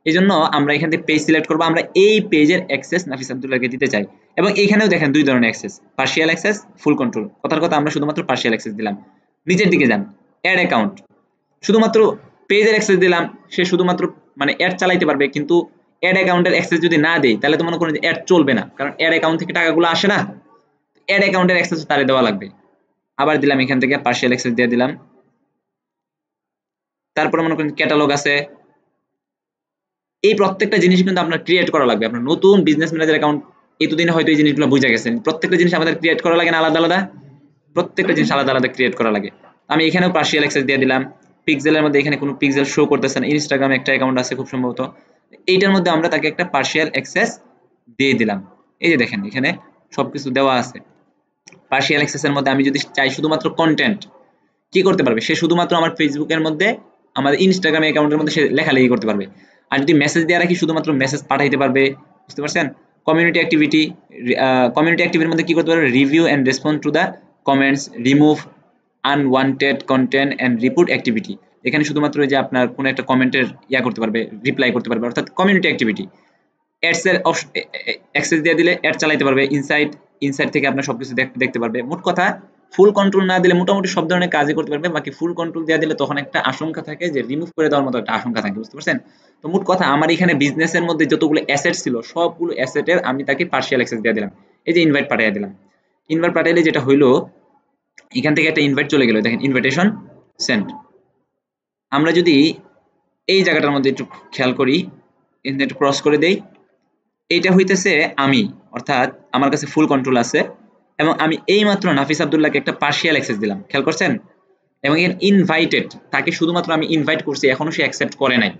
এই জন্য আমরা এখান থেকে পেজ সিলেক্ট করবো, আমরা এই পেজের অ্যাক্সেস নাফিস আব্দুল্লাহকে দিতে চাই। এবং এইখানেও দেখেন দুই ধরনের অ্যাক্সেস, পার্শিয়াল অ্যাক্সেস, ফুল কন্ট্রোল। কথার কথা আমরা শুধুমাত্র পার্শিয়াল অ্যাক্সেস দিলাম। নিচের দিকে যান, অ্যাড অ্যাকাউন্ট, শুধুমাত্র পেজের অ্যাক্সেস দিলাম, সে শুধুমাত্র মানে অ্যাড চালাইতে পারবে, কিন্তু অ্যাড অ্যাকাউন্টের অ্যাক্সেস যদি না দেই তাহলে তো মনে করেন যে অ্যাড চলবে না, কারণ অ্যাড অ্যাকাউন্ট থেকে টাকাগুলো আসে না, অ্যাড অ্যাকাউন্টের অ্যাক্সেস তারে দেওয়া লাগবে। আবার দিলাম এখান থেকে পার্শিয়াল অ্যাক্সেস দিয়ে দিলাম। তারপরে মনে করেন ক্যাটালগ আছে। এই প্রত্যেকটা জিনিস কিন্তু আপনার ক্রিয়েট করা লাগবে, আপনার নতুন বিজনেস ম্যানেজার অ্যাকাউন্ট এতদিনে হয়তো এই জিনিসগুলো বুঝে গেছেন, প্রত্যেকটা জিনিস আমাদের ক্রিয়েট করা লাগে না আলাদা আলাদা, প্রত্যেকটা জিনিস আলাদা আলাদা ক্রিয়েট করা লাগে। আমি এখানেও পার্শিয়াল অ্যাক্সেস দিয়ে দিলাম। পিক্সেলের মধ্যে এখানে কোনো পিক্সেল শো করতেছে না, ইনস্টাগ্রামে একটা অ্যাকাউন্ট আছে খুব সম্ভবত, এইটার মধ্যে আমরা তাকে একটা পার্শিয়াল অ্যাক্সেস দিয়ে দিলাম। এই যে দেখেন এখানে সবকিছু দেওয়া আছে। পার্শিয়াল অ্যাক্সেসের মধ্যে আমি যদি চাই শুধুমাত্র কন্টেন্ট, কি করতে পারবে, সে শুধুমাত্র আমার ফেসবুকের মধ্যে, আমাদের ইনস্টাগ্রাম অ্যাকাউন্টের মধ্যে সে লেখালেখি করতে পারবে। আর যদি মেসেজ দেওয়া রাখি, শুধুমাত্র মেসেজ পাঠাইতে পারবে, বুঝতে পারছেন? কমিউনিটি অ্যাক্টিভিটি, কমিউনিটি অ্যাক্টিভিটির মধ্যে কি করতে পারবে, review and respond to the comments, remove unwanted content and report activity. এখানে শুধুমাত্র যে আপনার কোনো একটা কমেন্টের ইয়া করতে পারবে, রিপ্লাই করতে পারবে, অর্থাৎ কমিউনিটি অ্যাক্টিভিটি। অ্যাডস এর অ্যাক্সেস দিয়ে দিলে অ্যাড চালাতে পারবে, ইনসাইট থেকে আপনার সবকিছু দেখতে পারবে। মোট কথা ফুল কন্ট্রোল না দিলে মোটামুটি সব ধরনের কাজই করতে পারবে, বাকি ফুল কন্ট্রোল দিয়ে দিলে তখন একটা আশঙ্কা থাকে যে রিমুভ করে দেওয়ার মতো একটা আশঙ্কা থাকে, বুঝতে পারছেন? তো মোট কথা আমার এখানে বিজনেসের মধ্যে যতগুলো অ্যাসেট ছিল সবগুলো অ্যাসেটের আমি তাকে পার্শিয়াল অ্যাক্সেস দিয়ে দিলাম। এই যে ইনভাইট পাঠিয়ে দিলাম, ইনভাইট পাঠাইলে যেটা হইলো, এখান থেকে একটা ইনভাইট চলে গেল, দেখেন ইনভাইটেশন সেন্ড। আমরা যদি এই জায়গাটার মধ্যে একটু খেয়াল করি, একটু ক্রস করে দেই, এইটা হইতেছে আমি, অর্থাৎ আমার কাছে ফুল কন্ট্রোল আছে এবং আমি এইমাত্র নাফিস আব্দুল্লাহকে একটা পার্শিয়াল অ্যাক্সেস দিলাম, খেয়াল করছেন? এবং এর ইনভাইটেড, তাকে শুধুমাত্র আমি ইনভাইট করছি, এখনো সে অ্যাকসেপ্ট করে নাই।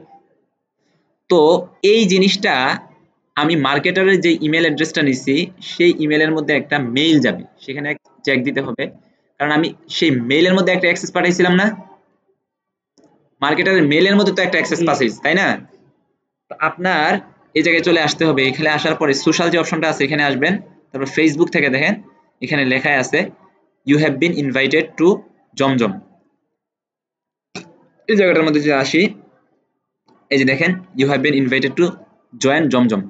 তো এই জিনিসটা আমি মার্কেটারের যে ইমেল অ্যাড্রেসটা নিছি সেই ইমেলের মধ্যে একটা মেইল যাবে, সেখানে চেক দিতে হবে, কারণ আমি সেই মেইলের মধ্যে একটা অ্যাক্সেস পাঠাইছিলাম না, মার্কেটারের মেইলের মধ্যে তো একটা অ্যাক্সেস পাচ্ছিস, তাই না? আপনার এই জায়গায় চলে আসতে হবে, এখানে আসার পরে সোশ্যাল যে অপশনটা আছে এখানে আসবেন, তারপর ফেসবুক থেকে দেখেন এখানে লেখা আছে you have been invited to Zamzam. এই জায়গাটার মধ্যে যদি আসি, এই যে দেখেন you have been invited to join Zamzam.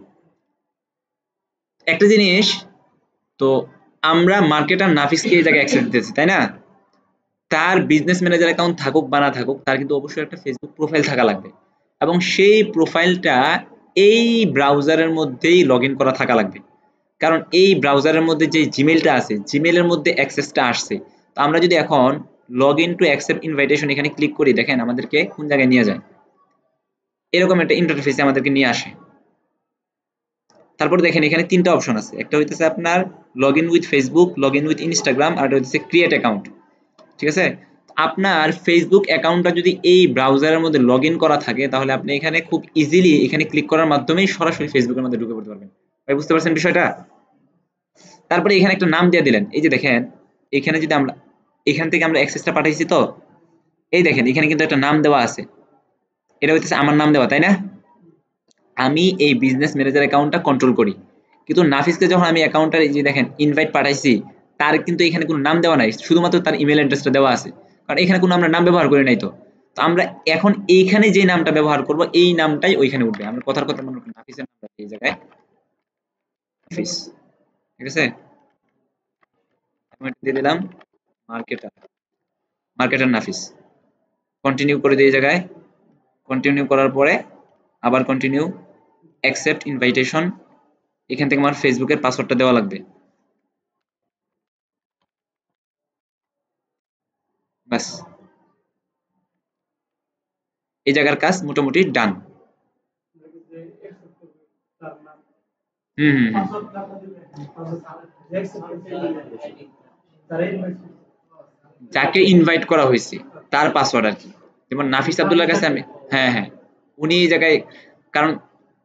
একটা জিনিস, তো আমরা মার্কেটার নাফিসকে এই জায়গায় অ্যাক্সেস দিতেছি, তাই না? তার বিজনেস ম্যানেজার অ্যাকাউন্ট থাকুক বা না থাকুক, তার কিন্তু অবশ্যই একটা ফেসবুক প্রোফাইল থাকা লাগবে, এবং সেই প্রোফাইলটা এই ব্রাউজারের মধ্যেই লগ ইন করা থাকা লাগবে, কারণ এই ব্রাউজারের মধ্যে যে জিমেলটা আছে, জিমেলের মধ্যে অ্যাক্সেসটা আসছে। তো আমরা যদি এখন log in to accept invitation এখানে ক্লিক করি, দেখেন আমাদেরকে কোন জায়গায় নিয়ে যায়, এরকম একটা ইন্টারফেসে আমাদেরকে নিয়ে আসে। তারপর দেখেন এখানে তিনটা অপশন আছে, একটা হইতেছে আপনার log in with Facebook, log in with Instagram, আর হইতেছে ক্রিয়েট অ্যাকাউন্ট, ঠিক আছে? আপনার ফেসবুক অ্যাকাউন্টটা যদি এই ব্রাউজারের মধ্যে লগ ইন করা থাকে তাহলে আপনি এখানে খুব ইজিলি এখানে ক্লিক করার মাধ্যমেই সরাসরি ফেসবুকের মধ্যে ঢুকে পড়তে পারবেন। ভাই বুঝতে পারছেন বিষয়টা? তারপরে এখানে একটা নাম দিয়ে দিলেন, এই যে দেখেন এখানে যদি আমরা এখান থেকে আমরা অ্যাক্সেসটা পাঠাইছি, তো এই দেখেন এখানে কিন্তু একটা নাম দেওয়া আছে, এটা হইতেছে আমার নাম দেওয়া, তাই না? আমি এই বিজনেস ম্যানেজার অ্যাকাউন্টটা কন্ট্রোল করি, কিন্তু নাফিসকে যখন আমি অ্যাকাউন্টটা এই যে দেখেন ইনভাইট পাঠাইছি, তার কিন্তু এখানে কোনো নাম দেওয়া নাই, শুধুমাত্র তার ইমেল অ্যাড্রেসটা দেওয়া আছে, কারণ এখানে কোনো আমরা নাম ব্যবহার করি নাই। তো তো আমরা এখন এইখানে যে নামটা ব্যবহার করব এই নামটাই ওইখানে উঠবে। আমরা কথার কথা মনে করি নাফিসের নামটা এই জায়গায় নাফিস, ঠিক আছে? আমি দিয়ে দিলাম মার্কেটার, মার্কেটার নাফিস, কন্টিনিউ করে দিই এই জায়গায়। কন্টিনিউ করার পরে আবার কন্টিনিউ, অ্যাকসেপ্ট ইনভাইটেশন, এখান থেকে আমার ফেসবুকের পাসওয়ার্ডটা দেওয়া লাগবে, ব্যাস এই জায়গার কাজ মোটামুটি ডান। হুম হুম হুম। যাকে ইনভাইট করা হয়েছে তার পাসওয়ার্ড আর কি। যেমন নাফিস আব্দুল্লাহর কাছে আমি, হ্যাঁ হ্যাঁ, উনি এই জায়গায়, কারণ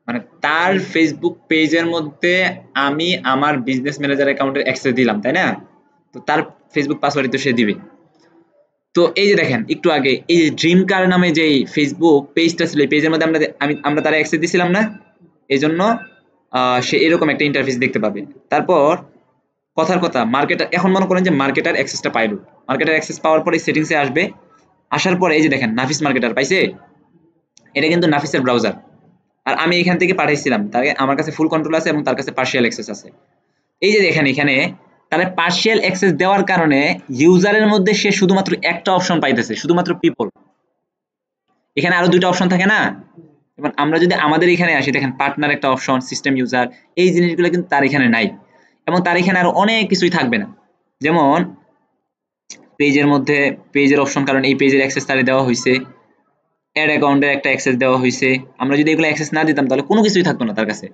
মানে তার ফেসবুক পেজের মধ্যে আমি আমার বিজনেস ম্যানেজার অ্যাকাউন্টের অ্যাক্সেস দিলাম, তাই না? তো তার ফেসবুক পাসওয়ার্ডই তো সে দিবে। তো এই যে দেখেন একটু আগে এই যে ড্রিম কার নামে যে ফেসবুক পেজটা ছিল, এই পেজের মধ্যে আমরা তারা অ্যাক্সেস দিছিলাম না, এই জন্য সে এরকম একটা ইন্টারফেস দেখতে পাবে। তারপর কথার কথা মার্কেটার, এখন মনে করেন যে মার্কেটার অ্যাক্সেসটা পাইলো, মার্কেটার অ্যাক্সেস পাওয়ার পরে সেটিংসে আসবে, আসার পরে এই যে দেখেন নাফিস মার্কেটার পাইছে, এটা কিন্তু নাফিসের ব্রাউজার, আর আমি এখান থেকে পাঠাইছিলাম তাকে, আমার কাছে ফুল কন্ট্রোল আছে এবং তার কাছে পার্শিয়াল অ্যাক্সেস আছে। এই যে দেখেন এখানে তাহলে পার্শিয়াল অ্যাক্সেস দেওয়ার কারণে ইউজারের মধ্যে সে শুধুমাত্র একটা অপশন পাইতেছে, শুধুমাত্র পিপল। এখানে আরো দুইটা অপশন থাকে না? এবং আমরা যদি আমাদের এখানে আসি, দেখেন পার্টনার একটা অপশন, সিস্টেম ইউজার, এই জিনিসগুলো কিন্তু তার এখানে নাই, এবং তার এখানে আরো অনেক কিছুই থাকবে না। যেমন পেজের মধ্যে পেজের অপশন, কারণ এই পেজের অ্যাক্সেস তারে দেওয়া হয়েছে, অ্যাড অ্যাকাউন্টের একটা অ্যাক্সেস দেওয়া হয়েছে। আমরা যদি এগুলো অ্যাক্সেস না দিতাম তাহলে কোনো কিছুই থাকতো না তার কাছে।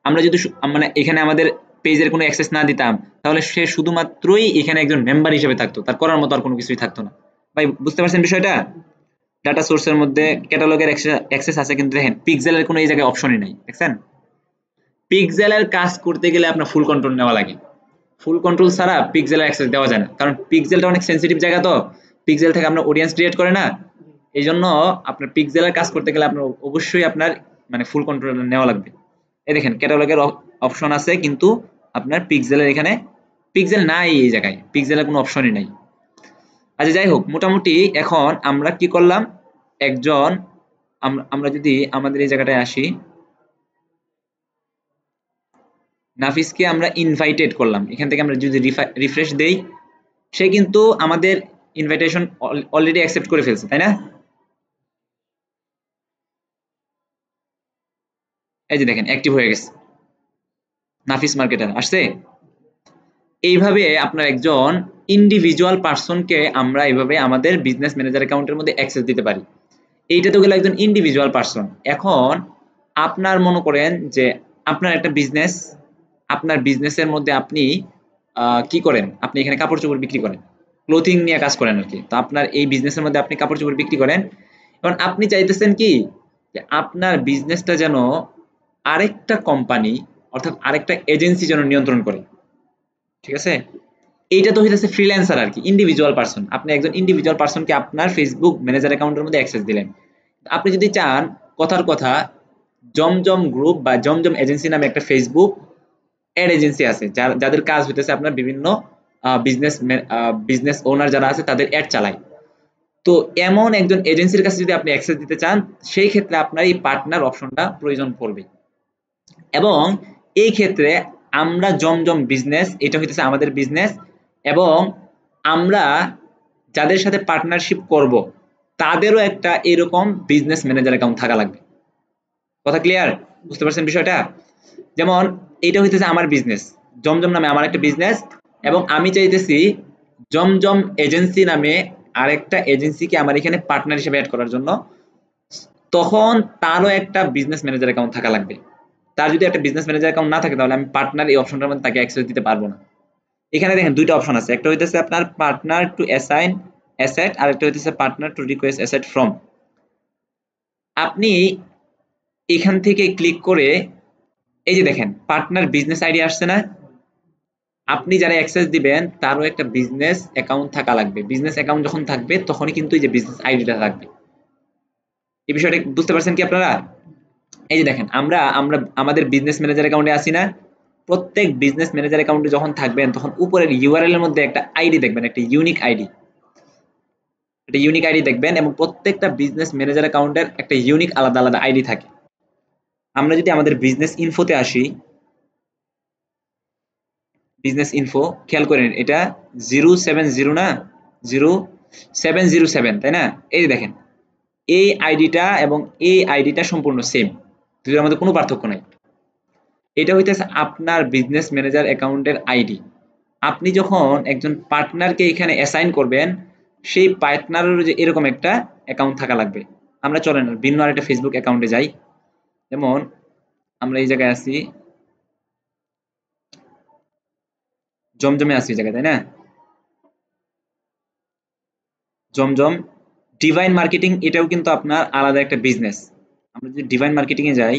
আমরা যদি মানে এখানে আমাদের পেজের কোনো অ্যাক্সেস না দিতাম তাহলে সে শুধুমাত্রই এখানে একজন মেম্বার হিসেবে থাকতো, তার করার মতো আর কোনো কিছুই থাকতো না। ভাই বুঝতে পারছেন বিষয়টা? ডাটা সোর্সের মধ্যে ক্যাটালগের অ্যাক্সেস আছে, কিন্তু দেখেন পিক্সেলের কোনো এই জায়গায় অপশনই নাই, দেখছেন? পিক্সেলের কাজ করতে গেলে আপনার ফুল কন্ট্রোল নেওয়া লাগে, ফুল কন্ট্রোল ছাড়া পিক্সেলের অ্যাক্সেস দেওয়া যায় না, কারণ পিক্সেলটা অনেক সেন্সিটিভ জায়গা, তো পিক্সেল থেকে আপনার অডিয়েন্স ক্রিয়েট করে না, এই জন্য আপনার পিক্সেলের কাজ করতে গেলে আপনার অবশ্যই আপনার মানে ফুল কন্ট্রোল নেওয়া লাগবে। এই দেখেন ক্যাটালগের অপশন আছে, কিন্তু আপনার পিক্সেলের এখানে পিক্সেল নাই, এই জায়গায় পিক্সেলের কোনো অপশনই নাই। আচ্ছা যাই হোক, মোটামুটি এখন আমরা কি করলাম, একজন আমরা যদি আমাদের এই জায়গাটায় আসি, নাফিসকে আমরা ইনভাইটেড করলাম, এখান থেকে আমরা যদি রিফ্রেশ দেই, সে কিন্তু আমাদের ইনভাইটেশন অলরেডি অ্যাকসেপ্ট করে ফেলছে, তাই না? এই যে দেখেন অ্যাক্টিভ হয়ে গেছে, নাফিস মার্কেটার আসছে। এইভাবে আপনার একজন ইন্ডিভিজুয়াল পার্সনকে আমরা এইভাবে আমাদের বিজনেস ম্যানেজার অ্যাকাউন্টের মধ্যে অ্যাক্সেস দিতে পারি। এইটা তো গেল একজন ইন্ডিভিজুয়াল পার্সন। এখন আপনার মনে করেন যে আপনার একটা বিজনেস, আপনার বিজনেসের মধ্যে আপনি কি করেন, আপনি এখানে কাপড় চোপড় বিক্রি করেন, ক্লোথিং নিয়ে কাজ করেন আর কি। তো আপনার এই বিজনেসের মধ্যে আপনি কাপড় চোপড় বিক্রি করেন, এখন আপনি চাইতেছেন কি যে আপনার বিজনেসটা যেন আরেকটা কোম্পানি অর্থাৎ আরেকটা এজেন্সি যেন নিয়ন্ত্রণ করে, ঠিক আছে? এইটা তো হইতেছে ফ্রিল্যান্সার আর কি, ইন্ডিভিজুয়াল পার্সন। আপনি একজন ইন্ডিভিজুয়াল পার্সনকে আপনার ফেসবুক ম্যানেজার অ্যাকাউন্টের মধ্যে অ্যাক্সেস দিলেন। আপনি যদি চান, কথার কথা, জমজম গ্রুপ বা জমজম এজেন্সি নামে একটা ফেসবুক অ্যাড এজেন্সি আছে, যাদের কাজ হইতেছে আপনার বিভিন্ন বিজনেস বিজনেস ওনার যারা আছে তাদের অ্যাড চালায়। তো এমন একজন এজেন্সির কাছে যদি আপনি অ্যাক্সেস দিতে চান, সেই ক্ষেত্রে আপনার এই পার্টনার অপশনটা প্রয়োজন পড়বে। এবং এই ক্ষেত্রে আমরা জমজম বিজনেস, এটা হইতেছে আমাদের বিজনেস, এবং আমরা যাদের সাথে পার্টনারশিপ করব তাদেরও একটা এরকম বিজনেস ম্যানেজার অ্যাকাউন্ট থাকা লাগবে। কথা ক্লিয়ার? বুঝতে পারছেন বিষয়টা? যেমন এইটা হইতেছে আমার বিজনেস, জমজম নামে আমার একটা বিজনেস, এবং আমি চাইতেছি জমজম এজেন্সি নামে আরেকটা এজেন্সিকে আমার এখানে পার্টনার হিসেবে অ্যাড করার জন্য। তখন তারও একটা বিজনেস ম্যানেজার অ্যাকাউন্ট থাকা লাগবে। তার যদি একটা বিজনেস ম্যানেজার অ্যাকাউন্ট না থাকে তাহলে আমি পার্টনার এই অপশনটার মধ্যে তাকে অ্যাক্সেস দিতে পারবো না। এখানে দেখেন দুইটা অপশন আছে, একটা হইতেছে আপনার পার্টনার টু অ্যাসাইন অ্যাসেট, আর একটা হইতেছে partner to request asset from. আপনি এখান থেকে ক্লিক করে এই যে দেখেন পার্টনার বিজনেস আইডি আসছে না, আপনি যারা অ্যাক্সেস দিবেন তারও একটা বিজনেস অ্যাকাউন্ট থাকা লাগবে। বিজনেস অ্যাকাউন্ট যখন থাকবে তখনই কিন্তু এই যে বিজনেস আইডিটা থাকবে। এই বিষয়টা বুঝতে পারছেন কি আপনারা? এই যে দেখেন আমরা আমরা আমাদের বিজনেস ম্যানেজার অ্যাকাউন্টে আসি না, প্রত্যেক বিজনেস ম্যানেজার অ্যাকাউন্টে যখন থাকবেন তখন উপরের ইউআরএল এর মধ্যে একটা আইডি দেখবেন, একটা ইউনিক আইডি, একটা ইউনিক আইডি দেখবেন, এবং প্রত্যেকটা বিজনেস ম্যানেজার অ্যাকাউন্টের একটা ইউনিক আলাদা আলাদা আইডি থাকে। আমরা যদি আমাদের বিজনেস ইনফোতে আসি, বিজনেস ইনফো খেয়াল করেন, এটা 070 না, 0707, তাই না? এই যে দেখেন এই আইডিটা এবং এই আইডিটা সম্পূর্ণ সেম, দুটোর মধ্যে কোনো পার্থক্য নাই। এটা হইতেছে আপনার বিজনেস ম্যানেজার অ্যাকাউন্টের আইডি। আপনি যখন একজন পার্টনারকে এখানে অ্যাসাইন করবেন, সেই পার্টনারেরও যে এরকম একটা অ্যাকাউন্ট থাকা লাগবে। আমরা চলেন ভিন্ন আরেকটা ফেসবুক অ্যাকাউন্টে যাই। যেমন আমরা এই জায়গায় আছি, জমজমে আছি এই জায়গায়, তাই না? জমজম ডিভাইন মার্কেটিং এটাও কিন্তু আপনার আলাদা একটা বিজনেস। আমরা যদি ডিভাইন মার্কেটিং এ যাই,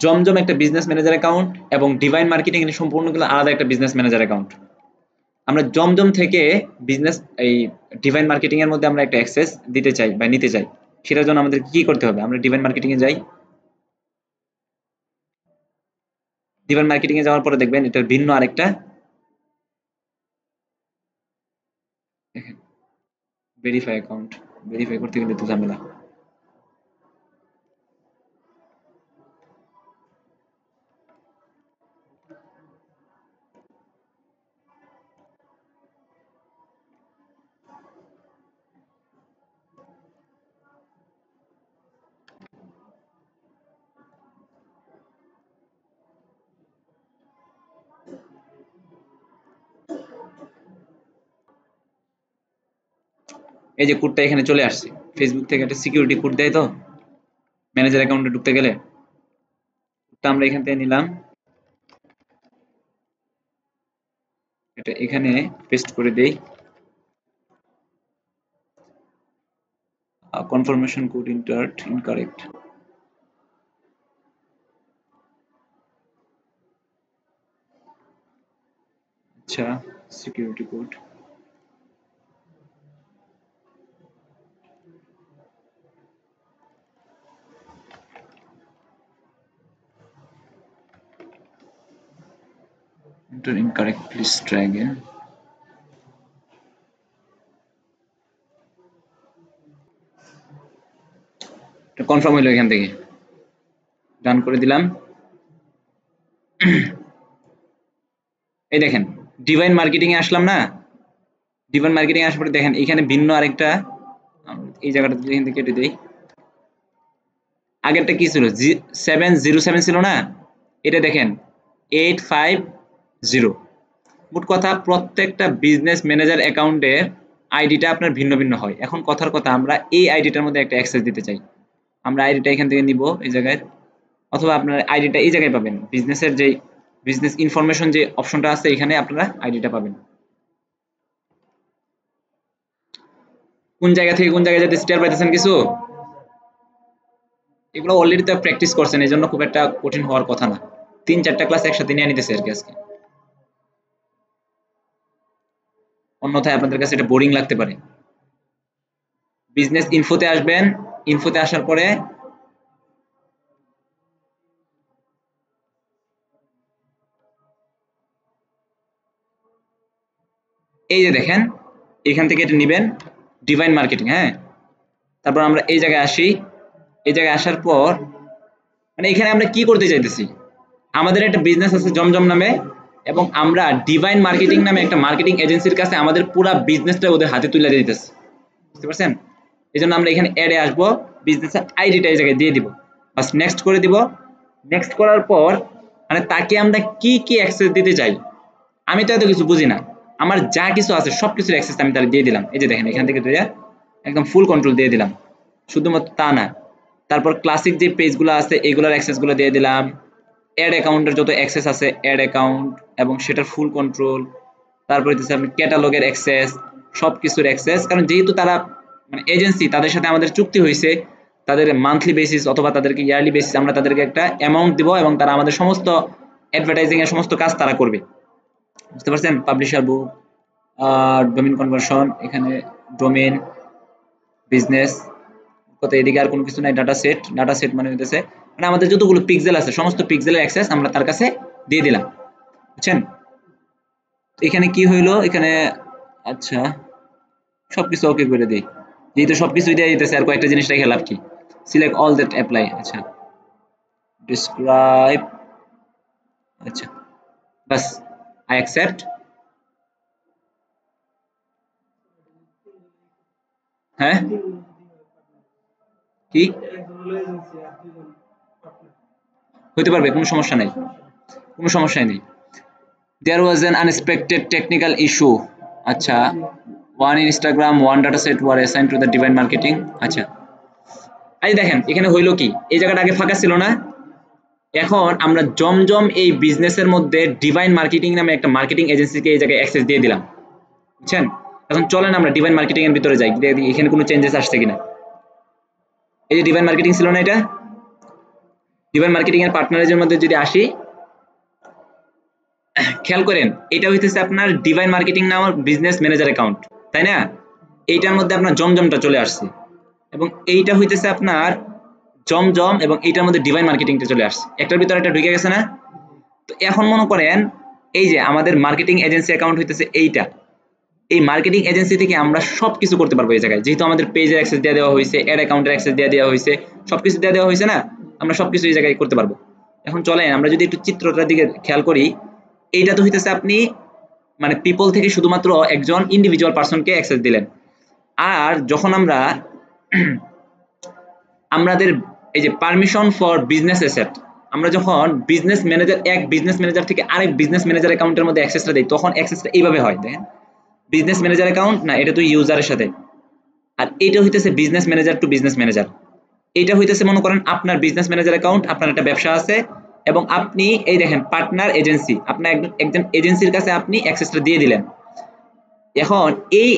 জমজম একটা বিজনেস ম্যানেজার অ্যাকাউন্ট এবং ডিভাইন মার্কেটিং এর সম্পূর্ণগুলো আলাদা একটা বিজনেস ম্যানেজার অ্যাকাউন্ট। আমরা জমজম থেকে বিজনেস এই ডিভাইন মার্কেটিং এর মধ্যে আমরা একটা অ্যাক্সেস দিতে চাই বা নিতে চাই, সেটার জন্য আমাদের কি করতে হবে? আমরা ডিভাইন মার্কেটিং এ যাই। ডিভাইন মার্কেটিং এ যাওয়ার পরে দেখবেন এটার ভিন্ন আরেকটা, দেখেন ভেরিফাই অ্যাকাউন্ট, ভেরিফাই করতে গেলে তো ঝামেলা। এই যে কোডটা এখানে চলে আসছে, ফেসবুক থেকে একটা সিকিউরিটি কোড দেয় তো ম্যানেজার অ্যাকাউন্টে ঢুকতে গেলে, কোডটা আমরা এখান থেকে নিলাম, এটা এখানে পেস্ট করে দেই। Confirmation code entered incorrect. আচ্ছা, security code enter incorrect, please try again. এটা কনফার্ম হইলো, এখান থেকে ডান করে দিলাম। এই দেখেন ডিভাইন মার্কেটিং এ আসলাম না, ডিভাইন মার্কেটিং এ আসার পরে দেখেন এখানে ভিন্ন আরেকটা, এই জায়গাটা এখান থেকে কেটে দেই। আগেরটা কি ছিল? 707 ছিল না, এটা দেখেন 850। মোট কথা প্রত্যেকটা বিজনেস ম্যানেজার অ্যাকাউন্টের আইডিটা আপনার ভিন্ন ভিন্ন হয়। এখন কথার কথা, আমরা এই আইডিটার মধ্যে একটা অ্যাক্সেস দিতে চাই, আমরা আইডিটা এখান থেকে নিব এই জায়গায়, অথবা আপনার আইডিটা এই জায়গায় পাবেন, বিজনেসের যে বিজনেস ইনফরমেশন যে অপশনটা আছে এখানে আপনারা আইডিটা পাবেন। কোন জায়গা থেকে কোন জায়গায় যেতে স্টার পাইতেছেন কিছু? এগুলো অলরেডি তো প্র্যাকটিস করছেন, এই জন্য খুব একটা কঠিন হওয়ার কথা না। 3-4টা ক্লাস একসাথে নিয়ে নিতেছে আর কি আজকে, অন্যথায় আপনাদের কাছে এটা বোরিং লাগতে পারে। বিজনেস ইনফোতে আসবেন, ইনফোতে আসার পরে এই যে দেখেন এখান থেকে এটা নেবেন ডিভাইন মার্কেটিং। হ্যাঁ, তারপর আমরা এই জায়গায় আসি, এই জায়গায় আসার পর মানে এখানে আমরা কি করতে চাইতেছি, আমাদের একটা বিজনেস আছে জমজম নামে, এবং আমরা ডিভাইন মার্কেটিং নামে একটা মার্কেটিং এজেন্সির কাছে আমাদের পুরো বিজনেসটা ওদের হাতে তুলে দিতেছি, বুঝতে পারছেন? এই জন্য আমরা এখানে অ্যাডে আসবো, বিজনেসের আইডিটা এই জায়গায় দিয়ে দিব, বাস নেক্সট করে দিব। নেক্সট করার পর মানে তাকে আমরা কি কি অ্যাক্সেস দিতে চাই, আমি তো এত কিছু বুঝি না, আমার যা কিছু আছে সব কিছুর অ্যাক্সেস আমি তাহলে দিয়ে দিলাম। এই যে দেখেন এখান থেকে একদম ফুল কন্ট্রোল দিয়ে দিলাম। শুধুমাত্র তা না, তারপর ক্লাসিক যে পেজগুলো আছে এগুলোর অ্যাক্সেসগুলো দিয়ে দিলাম, অ্যাড অ্যাকাউন্টের যত অ্যাক্সেস আছে অ্যাড অ্যাকাউন্ট এবং সেটার ফুল কন্ট্রোল, তারপরে দিচ্ছে আপনি ক্যাটালগের অ্যাক্সেস, সব কিছুর অ্যাক্সেস। কারণ যেহেতু তারা মানে এজেন্সি, তাদের সাথে আমাদের চুক্তি হয়েছে, তাদের মান্থলি বেসিস অথবা তাদেরকে ইয়ারলি বেসিস আমরা তাদেরকে একটা অ্যামাউন্ট দিব এবং তারা আমাদের সমস্ত অ্যাডভার্টাইজিং এর সমস্ত কাজ তারা করবে, বুঝতে পারছেন? পাবলিশার বুক, ডোমেইন কনভার্সন, এখানে ডোমেইন, বিজনেস, কত এদিকে আর কোনো কিছু নাই, ডাটা সেট, ডাটা সেট মানে হইতেছে মানে আমাদের যতগুলো পিক্সেল আছে সমস্ত পিক্সেলের অ্যাক্সেস আমরা তার কাছে দিয়ে দিলাম, বুঝছেন? এখানে কি হইলো, এখানে আচ্ছা সবকিছু ওকে করে দেই, যেহেতু সবকিছুই দিয়ে দিতেছে আর কয়েকটা জিনিস রেখে লাভ কি? সিলেক্ট অল দ্যাট অ্যাপ্লাই, আচ্ছা ডিসক্রাইব, আচ্ছা বাস আই অ্যাকসেপ্ট। হ্যাঁ কি হইতে পারবে, কোনো সমস্যা নাই, কোনো সমস্যাই নেই। There was an unexpected technical issue. আচ্ছা, one Instagram, one data set were assigned to the divine marketing. আচ্ছা, এই দেখেন এখানে হইলো কি, এই জায়গাটা আগে ফাঁকা ছিল না, এখন আমরা জমজম এই বিজনেসের মধ্যে ডিভাইন মার্কেটিং নামে একটা মার্কেটিং এজেন্সিকে এই জায়গায় অ্যাক্সেস দিয়ে দিলাম, বুঝছেন? এখন চলেন আমরা ডিভাইন মার্কেটিং এর ভিতরে যাই, দেখি এখানে কোনো চেঞ্জেস আসছে কিনা। এই যে ডিভাইন মার্কেটিং ছিল না, এটা ডিভাইন মার্কেটিং এর পার্টনারের মধ্যে যদি আসি, খেয়াল করেন এটা হইতেছে আপনার ডিভাইন মার্কেটিং নামের বিজনেস ম্যানেজার অ্যাকাউন্ট, তাই না? এইটার মধ্যে আপনার জমজমটা চলে আসছে, এবং এইটা হইতেছে আপনার জমজম, এবং এইটার মধ্যে ডিভাইন মার্কেটিংটা চলে আসছে, একটার ভিতরে একটা ঢুকে গেছে না? তো এখন মনে করেন এই যে আমাদের মার্কেটিং এজেন্সি অ্যাকাউন্ট হইতেছে এইটা, এই মার্কেটিং এজেন্সি থেকে আমরা সবকিছু করতে পারবো এই জায়গায়, যেহেতু আমাদের পেজের অ্যাক্সেস দিয়ে দেওয়া হয়েছে, অ্যাড অ্যাকাউন্টের অ্যাক্সেস দিয়ে দেওয়া হয়েছে, সবকিছু দিয়ে দেওয়া হয়েছে না, আমরা সবকিছু এই জায়গায় করতে পারবো। এখন চলেন আমরা যদি একটু চিত্রটার দিকে খেয়াল করি, এইটা তো হইতেছে আপনি মানে পিপল থেকে শুধুমাত্র একজন ইন্ডিভিজুয়াল পারসনকে অ্যাক্সেস দিলেন। আর যখন আমরা আমাদের এই যে পারমিশন ফর বিজনেস অ্যাসেট, আমরা যখন বিজনেস ম্যানেজার এক বিজনেস ম্যানেজার থেকে আরেক বিজনেস ম্যানেজার অ্যাকাউন্টের মধ্যে অ্যাক্সেসটা দেই, তখন অ্যাক্সেসটা এইভাবে হয়, দেখেন বিজনেস ম্যানেজার অ্যাকাউন্ট না, এটা তো ইউজারের সাথে, আর এটা হইতেছে business manager to business manager. এটা হইতেছে মনে করেন আপনার বিজনেস ম্যানেজার অ্যাকাউন্ট, আপনার একটা ব্যবসা আছে, এবং আপনি এই দেখেন পার্টনার এজেন্সি, আপনার একজন এজেন্সির কাছে আপনি অ্যাক্সেসটা দিয়ে দিলেন। এখন এই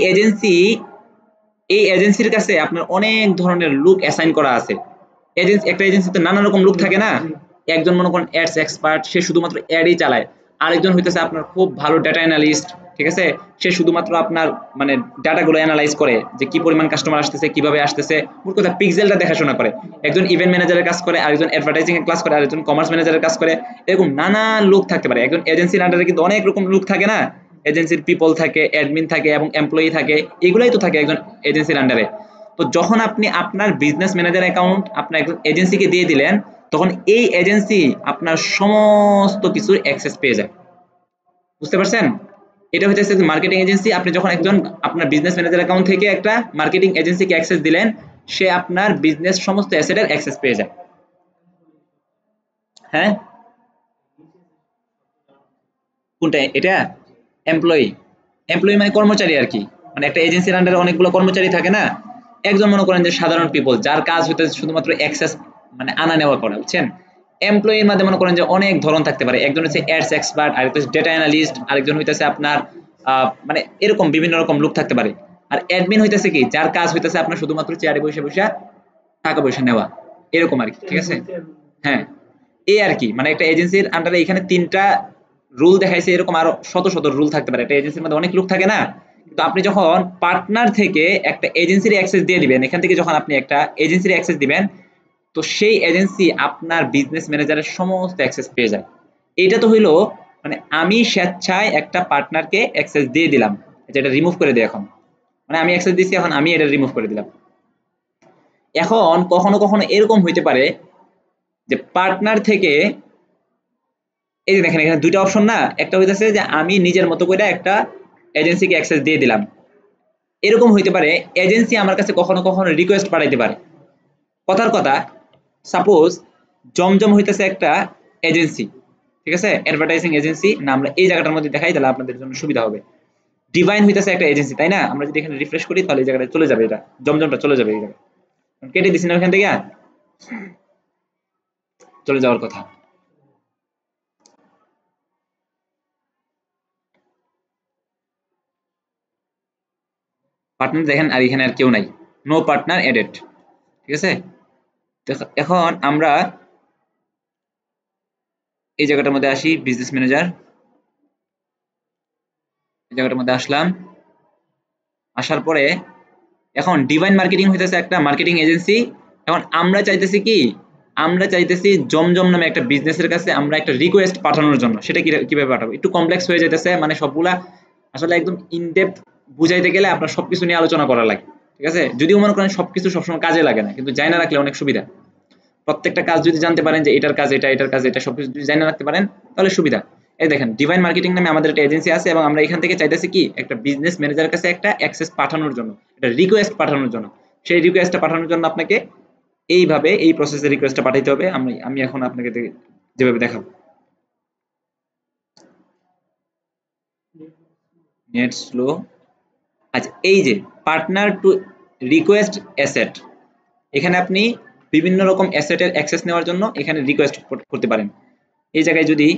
এজেন্সির কাছে আপনার অনেক ধরনের লুক অ্যাসাইন করা আছে। একটা এজেন্সিতে নানা রকম লুক থাকে না, একজন মনে করেন অ্যাডস এক্সপার্ট, সে শুধুমাত্র অ্যাডই চালায়, আরেকজন হইতেছে আপনার খুব ভালো ডাটা অ্যানালিস্ট, ঠিক আছে, সে শুধুমাত্র আপনার মানে ডাটাগুলো অ্যানালাইজ করে যে কি পরিমাণ কাস্টমার আসতেছে, কিভাবে আসতেছে, মোট কথা পিক্সেলটা দেখাশোনা করে। একজন ইভেন্ট ম্যানেজারের কাজ করে, আরেকজন অ্যাডভার্টাইজিং এর কাজ করে, আরেকজন কমার্স ম্যানেজারের কাজ করে, এরকম নানা লুক থাকতে পারে। একজন এজেন্সির আন্ডারে কিন্তু অনেক রকম লুক থাকে না, এজেন্সির পিপল থাকে, অ্যাডমিন থাকে, এবং এমপ্লয়ি থাকে, এগুলাই তো থাকে একজন এজেন্সির আন্ডারে। তো যখন আপনি আপনার বিজনেস ম্যানেজার অ্যাকাউন্ট আপনার একজন এজেন্সিকে দিয়ে দিলেন, তখন এই এজেন্সি আপনার সমস্ত কিছুর অ্যাক্সেস পেয়ে যায়, বুঝতে পারছেন? এটা হচ্ছে মার্কেটিং এজেন্সি। আপনি যখন একজন আপনার বিজনেস ম্যানেজার অ্যাকাউন্ট থেকে একটা মার্কেটিং এজেন্সিকে অ্যাক্সেস দিলেন, সে আপনার বিজনেস সমস্ত অ্যাসেটের অ্যাক্সেস পেয়ে যায়। হ্যাঁ, কোনটা এটা? এমপ্লয়ি, এমপ্লয়ি মানে কর্মচারী আর কি, মানে একটা এজেন্সির আন্ডারে অনেকগুলো কর্মচারী থাকে না, একজন মনে করেন যে সাধারণ পিপল, যার কাজ হতে শুধুমাত্র অ্যাক্সেস মানে আনা নেওয়া করা, বুঝছেন? এমপ্লয়ির মধ্যে মনে করেন যে অনেক ধরন থাকতে পারে, একজন হচ্ছে অ্যাডস এক্সপার্ট, আরেকজন হচ্ছে ডেটা অ্যানালিস্ট, আরেকজন হইতেছে আপনার মানে এরকম বিভিন্ন রকম লোক থাকতে পারে। আর অ্যাডমিন হইতেছে কি, যার কাজ হইতেছে আপনার শুধুমাত্র চেয়ারে বসে বসে টাকা পয়সা নেওয়া, এরকম আর কি, ঠিক আছে? হ্যাঁ, এই আর কি, মানে একটা এজেন্সির আন্ডারে এখানে তিনটা রুল দেখাইছে, এরকম আরো শত শত রুল থাকতে পারে, একটা এজেন্সির মধ্যে অনেক লোক থাকে না। কিন্তু আপনি যখন পার্টনার থেকে একটা এজেন্সির অ্যাক্সেস দিয়ে দিবেন, এখান থেকে যখন আপনি একটা এজেন্সির অ্যাক্সেস দিবেন, তো সেই এজেন্সি আপনার বিজনেস ম্যানেজারের সমস্ত অ্যাক্সেস পেয়ে যায়। এইটা তো হইলো মানে আমি স্বেচ্ছায় একটা পার্টনারকে অ্যাক্সেস দিয়ে দিলাম, যেটা রিমুভ করে দিই এখন, মানে আমি অ্যাক্সেস দিচ্ছি, এখন আমি এটা রিমুভ করে দিলাম। এখন কখনো কখনো এরকম হইতে পারে যে পার্টনার থেকে, এই যে দেখেন এখানে দুইটা অপশন না, একটা হইতেছে যে আমি নিজের মতো করে একটা এজেন্সিকে অ্যাক্সেস দিয়ে দিলাম, এরকম হইতে পারে এজেন্সি আমার কাছে কখনো কখনো রিকোয়েস্ট পাঠাইতে পারে। কথার কথা, সাপোজ জমজম হইতেছে একটা এজেন্সি, ঠিক আছে, অ্যাডভার্টাইজিং এজেন্সি না, আমরা এই জায়গাটার মধ্যে দেখাই, তাহলে আপনাদের জন্য সুবিধা হবে। ডিভাইন হইতেছে একটা এজেন্সি, তাই না? আমরা যদি এখানে রিফ্রেশ করি তাহলে এই জায়গাটা চলে যাবে, এটা জমজমটা চলে যাবে এই জায়গায়, কেটে দিছি না ওখান থেকে, চলে যাওয়ার কথা। পার্টনার দেখেন, আর এখানে আর কেউ নাই, নো পার্টনার এডেড, ঠিক আছে? এখন আমরা এই জায়গাটার মধ্যে আসি, বিজনেস ম্যানেজার, এই জায়গাটার মধ্যে আসলাম, আসার পরে এখন ডিভাইন মার্কেটিং হইতেছে একটা মার্কেটিং এজেন্সি। এখন আমরা চাইতেছি কি, আমরা চাইতেছি জমজম নামে একটা বিজনেসের কাছে আমরা একটা রিকোয়েস্ট পাঠানোর জন্য, সেটা কিভাবে পাঠাবো, একটু কমপ্লেক্স হয়ে যাইতেছে, মানে সবগুলা আসলে একদম ইনডেপথ বুঝাইতে গেলে আপনার সবকিছু নিয়ে আলোচনা করা লাগে, ঠিক আছে? যদিও মনে করেন সবকিছু সবসময় কাজে লাগে না, কিন্তু জানা রাখলে অনেক সুবিধা। প্রত্যেকটা কাজ যদি জানতে পারেন যে এটার কাজ এটা, এটার কাজ এটা, সবকিছু যদি জানা রাখতে পারেন তাহলে সুবিধা। এই দেখেন ডিভাইন মার্কেটিং নামে আমাদের একটা এজেন্সি আছে, এবং আমরা এখান থেকে চাইতেছি কি একটা বিজনেস ম্যানেজারের কাছে একটা অ্যাক্সেস পাঠানোর জন্য, একটা রিকোয়েস্ট পাঠানোর জন্য। সেই রিকোয়েস্টটা পাঠানোর জন্য আপনাকে এইভাবে এই প্রসেসে রিকোয়েস্টটা পাঠাইতে হবে। আমি এখন আপনাকে যেভাবে দেখাবো, নেট স্লো। আচ্ছা, এই যে পার্টনার টু রিকোয়েস্ট অ্যাসেট, এখানে আপনি বিভিন্ন রকম অ্যাসেটের অ্যাক্সেস নেওয়ার জন্য এখানে রিকোয়েস্ট করতে পারেন। এই জায়গায় যদি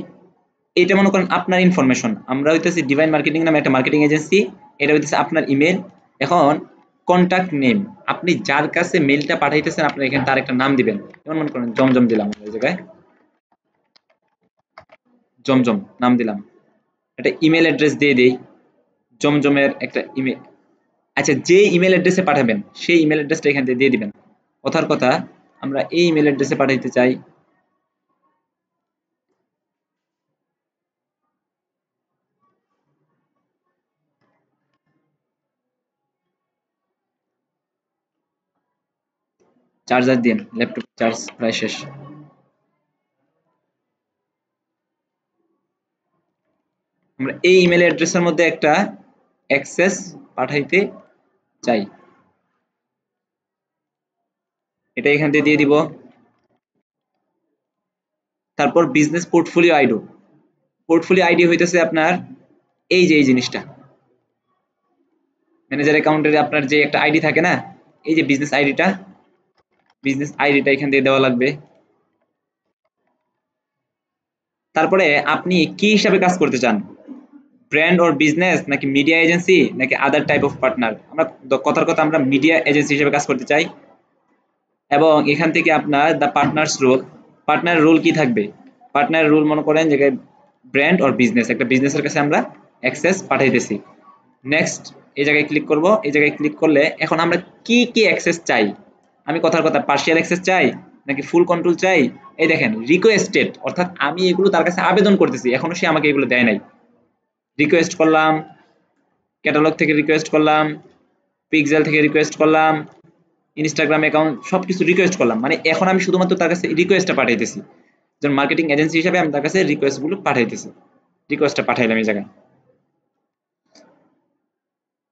এটা মনে করেন আপনার ইনফরমেশন, আমরা হইতেছি ডিভাইন মার্কেটিং নামে একটা মার্কেটিং এজেন্সি, এটা হইতেছে আপনার ইমেল। এখন কন্টাক্ট নেম, আপনি যার কাছে মেলটা পাঠাইতেছেন আপনি এখানে তার একটা নাম দিবেন। যেমন মনে করেন জমজম দিলাম, এই জায়গায় জমজম নাম দিলাম, একটা ইমেল অ্যাড্রেস দিয়ে দেই, জমজমের একটা ইমেল। আচ্ছা, যে ইমেল অ্যাড্রেসে পাঠাবেন সেই ইমেল অ্যাড্রেসটা এখান থেকে দিয়ে দিবেন। কথার কথা, আমরা এই ইমেল অ্যাড্রেসে পাঠাইতে চাই, চার্জার দিন, ল্যাপটপ চার্জ প্রায় শেষ। আমরা এই ইমেল অ্যাড্রেসের মধ্যে একটা অ্যাক্সেস পাঠাইতে চাই, এটা এখান থেকে দিয়ে দিব। তারপর business portfolio ID, portfolio ID হইতেছে আপনার এই যে এই জিনিসটা, ম্যানেজার অ্যাকাউন্টের আপনার যে একটা আইডি থাকে না, এই যে বিজনেস আইডিটা, বিজনেস আইডিটা এখান থেকে দেওয়া লাগবে। তারপরে আপনি কি হিসাবে কাজ করতে চান, ব্র্যান্ড অর বিজনেস, নাকি মিডিয়া এজেন্সি, নাকি আদার টাইপ অফ পার্টনার। আমরা কথার কথা আমরা মিডিয়া এজেন্সি হিসেবে কাজ করতে চাই। এবং এখান থেকে আপনার the partners role, partner role কি থাকবে, পার্টনার রোল মনে করেন যে ব্র্যান্ড অর বিজনেস, একটা বিজনেসের কাছে আমরা অ্যাক্সেস পাঠাইতেছি। নেক্সট এই জায়গায় ক্লিক করব, এই জায়গায় ক্লিক করলে এখন আমরা কি কি অ্যাক্সেস চাই, আমি কথার কথা পার্শিয়াল অ্যাক্সেস চাই নাকি ফুল কন্ট্রোল চাই। এই দেখেন রিকোয়েস্টেড, অর্থাৎ আমি এগুলো তার কাছে আবেদন করতেছি, এখনো সে আমাকে এগুলো দেয় নাই। রিকোয়েস্ট করলাম, ক্যাটালগ থেকে রিকোয়েস্ট করলাম, পিক্সেল থেকে রিকোয়েস্ট করলাম, ইনস্টাগ্রাম অ্যাকাউন্ট সবকিছু রিকোয়েস্ট করলাম, মানে এখন আমি শুধুমাত্র তার কাছে রিকোয়েস্টটা পাঠাইতেছি। যেমন মার্কেটিং এজেন্সি হিসেবে আমি তার কাছে রিকোয়েস্টগুলো পাঠাইতেছি, রিকোয়েস্টটা পাঠাইলাম এই জায়গায়,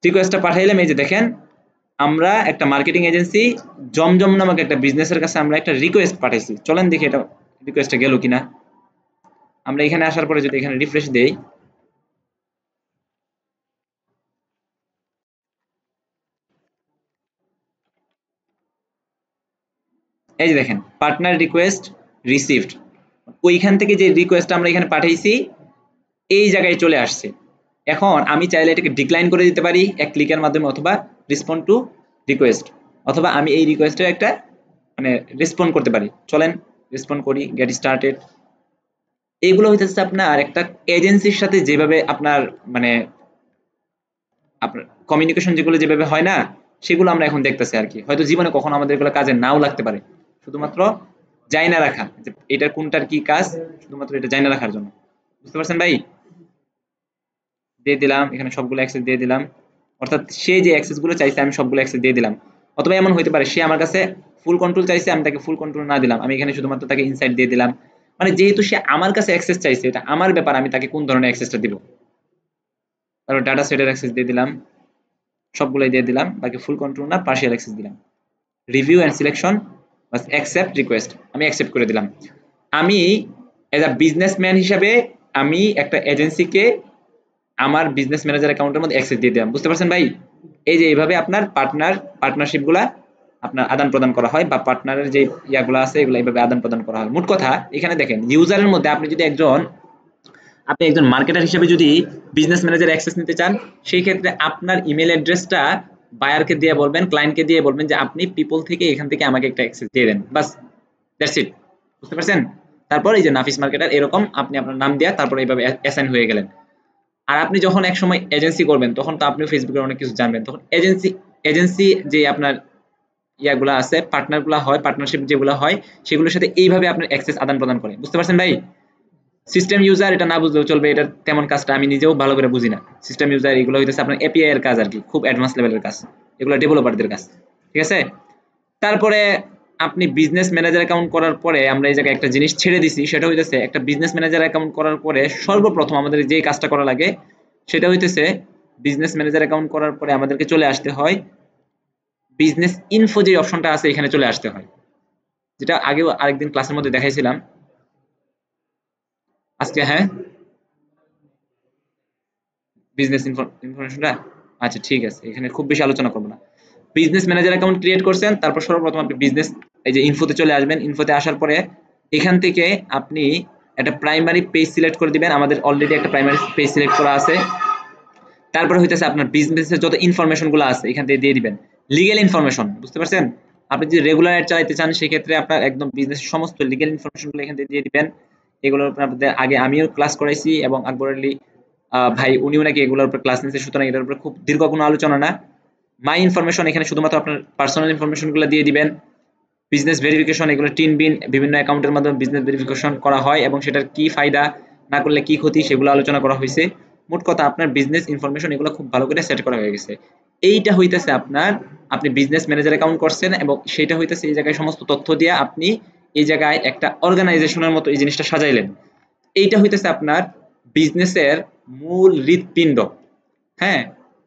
রিকোয়েস্টটা পাঠাইলাম। এই যে দেখেন আমরা একটা মার্কেটিং এজেন্সি জমজম নামক একটা বিজনেসের কাছে আমরা একটা রিকোয়েস্ট পাঠাইছি। চলেন দেখি এটা রিকোয়েস্টটা গেল কিনা। আমরা এখানে আসার পরে যদি এখানে রিফ্রেশ দেই, এই যে দেখেন পার্টনার রিকোয়েস্ট রিসিভড, ওইখান থেকে যে রিকোয়েস্টটা আমরা এখানে পাঠাইছি এই জায়গায় চলে আসছে। এখন আমি চাইলে এটাকে ডিক্লাইন করে দিতে পারি এক ক্লিকের মাধ্যমে, অথবা রেসপন্ড টু রিকোয়েস্ট, অথবা আমি এই রিকোয়েস্টের একটা মানে রেসপন্ড করতে পারি। চলেন রেসপন্ড করি, গেট স্টার্টেড। এইগুলো হইতেছে আপনার একটা এজেন্সির সাথে যেভাবে আপনার মানে আপনার কমিউনিকেশন যেগুলো যেভাবে হয় না, সেগুলো আমরা এখন দেখতেছি আর কি। হয়তো জীবনে কখনো আমাদের এগুলো কাজে নাও লাগতে পারে, শুধুমাত্র জানা রাখা যে এটার কোনটার কি কাজ, শুধুমাত্র এটা জানা রাখার জন্য। বুঝতে পারছেন ভাই? দিয়ে দিলাম এখানে সবগুলো অ্যাক্সেস দিয়ে দিলাম, অর্থাৎ সে যে অ্যাক্সেস গুলো চাইছে আমি সবগুলো অ্যাক্সেস দিয়ে দিলাম। অথবা এমন হতে পারে সে আমার কাছে ফুল কন্ট্রোল চাইছে, আমি তাকে ফুল কন্ট্রোল না দিলাম, আমি এখানে শুধুমাত্র তাকে ইনসাইট দিয়ে দিলাম। মানে যেহেতু সে আমার কাছে অ্যাক্সেস চাইছে, এটা আমার ব্যাপার আমি তাকে কোন ধরনের অ্যাক্সেসটা দিব। তারপর ডাটা সেটের অ্যাক্সেস দিয়ে দিলাম, সবগুলোই দিয়ে দিলাম, বাকি ফুল কন্ট্রোল না পার্শিয়াল অ্যাক্সেস দিলাম। রিভিউ এন্ড সিলেকশন বাস অ্যাকসেপ্ট রিকোয়েস্ট, আমি অ্যাকসেপ্ট করে দিলাম। আমি এজ আ বিজনেসম্যান হিসাবে আমি একটা এজেন্সিকে আমার বিজনেস ম্যানেজার অ্যাকাউন্টের মধ্যে অ্যাক্সেস দিয়ে দিলাম। বুঝতে পারছেন ভাই? এই যে এইভাবে আপনার পার্টনারশিপগুলা আপনার আদান প্রদান করা হয়, বা পার্টনারের যে ইয়াগুলো আছে এগুলো এইভাবে আদান প্রদান করা হয়। মোট কথা এখানে দেখেন ইউজারের মধ্যে আপনি যদি আপনি একজন মার্কেটার হিসেবে যদি বিজনেস ম্যানেজার অ্যাক্সেস নিতে চান, সেই ক্ষেত্রে আপনার ইমেল অ্যাড্রেসটা বায়ারকে দিয়ে বলবেন, ক্লায়েন্টকে দিয়ে বলবেন যে আপনি পিপল থেকে এখান থেকে আমাকে একটা অ্যাক্সেস দিয়ে দেন, বাস দ্যাটস ইট। বুঝতে পারছেন? তারপর এই যে নাফিস মার্কেটার এরকম আপনি আপনার নাম দেয়া তারপর এইভাবে অ্যাসাইন হয়ে গেলেন। আর আপনি যখন এক সময় এজেন্সি করবেন তখন তো আপনিও ফেসবুকের অনেক কিছু জানবেন, তখন এজেন্সি যে আপনার ইয়াগুলো আছে পার্টনারগুলো হয়, পার্টনারশিপ যেগুলো হয় সেগুলোর সাথে এইভাবে আপনার অ্যাক্সেস আদান প্রদান করে। বুঝতে পারছেন ভাই? সিস্টেম ইউজার এটা না বুঝলেও চলবে, এটার তেমন কাজটা আমি নিজেও ভালো করে বুঝি না। সিস্টেম ইউজার এগুলো হইতেছে আপনার এপিআই এর কাজ আর কি, খুব অ্যাডভান্স লেভেলের কাজ, এগুলো ডেভেলপারদের কাজ। ঠিক আছে? তারপরে আপনি বিজনেস ম্যানেজার অ্যাকাউন্ট করার পরে আমরা এই জায়গায় একটা জিনিস ছেড়ে দিছি, সেটা হইতেছে একটা বিজনেস ম্যানেজার অ্যাকাউন্ট করার পরে সর্বপ্রথম আমাদের যে কাজটা করা লাগে সেটা হইতেছে বিজনেস ম্যানেজার অ্যাকাউন্ট করার পরে আমাদেরকে চলে আসতে হয় বিজনেস ইনফো যে অপশনটা আছে এখানে চলে আসতে হয়, যেটা আগেও আরেকদিন ক্লাসের মধ্যে দেখাইছিলাম আজকে। হ্যাঁ, বিজনেস ইনফরমেশনটা আচ্ছা ঠিক আছে, এখানে খুব বেশি আলোচনা করবো না। বিজনেস ম্যানেজার অ্যাকাউন্ট ক্রিয়েট করছেন, তারপর সর্বপ্রথম আপনি বিজনেস এই যে ইনফোতে চলে আসবেন। ইনফোতে আসার পরে এখান থেকে আপনি একটা প্রাইমারি পেজ সিলেক্ট করে দিবেন। আমাদের অলরেডি একটা প্রাইমারি পেজ সিলেক্ট করা আছে। তারপরে হইতেছে আপনার বিজনেসের যত ইনফরমেশন গুলো আছে এখান থেকে দিয়ে দিবেন। লিগ্যাল ইনফরমেশন, বুঝতে পারছেন? আপনি যদি রেগুলার অ্যাড চালাতে চান সেক্ষেত্রে আপনার একদম বিজনেসের সমস্ত লিগ্যাল ইনফরমেশন গুলো এখান থেকে দিয়ে দিবেন। এগুলোর উপর আপনাদের আগে আমিও ক্লাস করাইছি এবং আকবর আলী ভাই উনিও নাকি এগুলোর উপর ক্লাস নিয়েছে, সুতরাং এটার উপর খুব দীর্ঘ কোনো আলোচনা না। মাই ইনফরমেশন, এখানে শুধুমাত্র আপনার পার্সোনাল ইনফরমেশন গুলো দিয়ে দিবেন। বিজনেস ভেরিফিকেশন, এগুলো টিন বিভিন্ন অ্যাকাউন্টের মাধ্যমে বিজনেস ভেরিফিকেশন করা হয় এবং সেটার কি ফায়দা, না করলে কি ক্ষতি, সেগুলো আলোচনা করা হয়েছে। মোট কথা আপনার বিজনেস ইনফরমেশন এগুলো খুব ভালো করে সেট করা হয়ে গেছে। এইটা হইতেছে আপনার, আপনি বিজনেস ম্যানেজার অ্যাকাউন্ট করছেন এবং সেটা হইতেছে এই জায়গায় সমস্ত তথ্য দিয়ে আপনি এই জায়গায় একটা অর্গানাইজেশনের মতো এই জিনিসটা সাজাইলেন। এইটা হইতেছে আপনার বিজনেসের মূল হৃৎপিণ্ড। হ্যাঁ,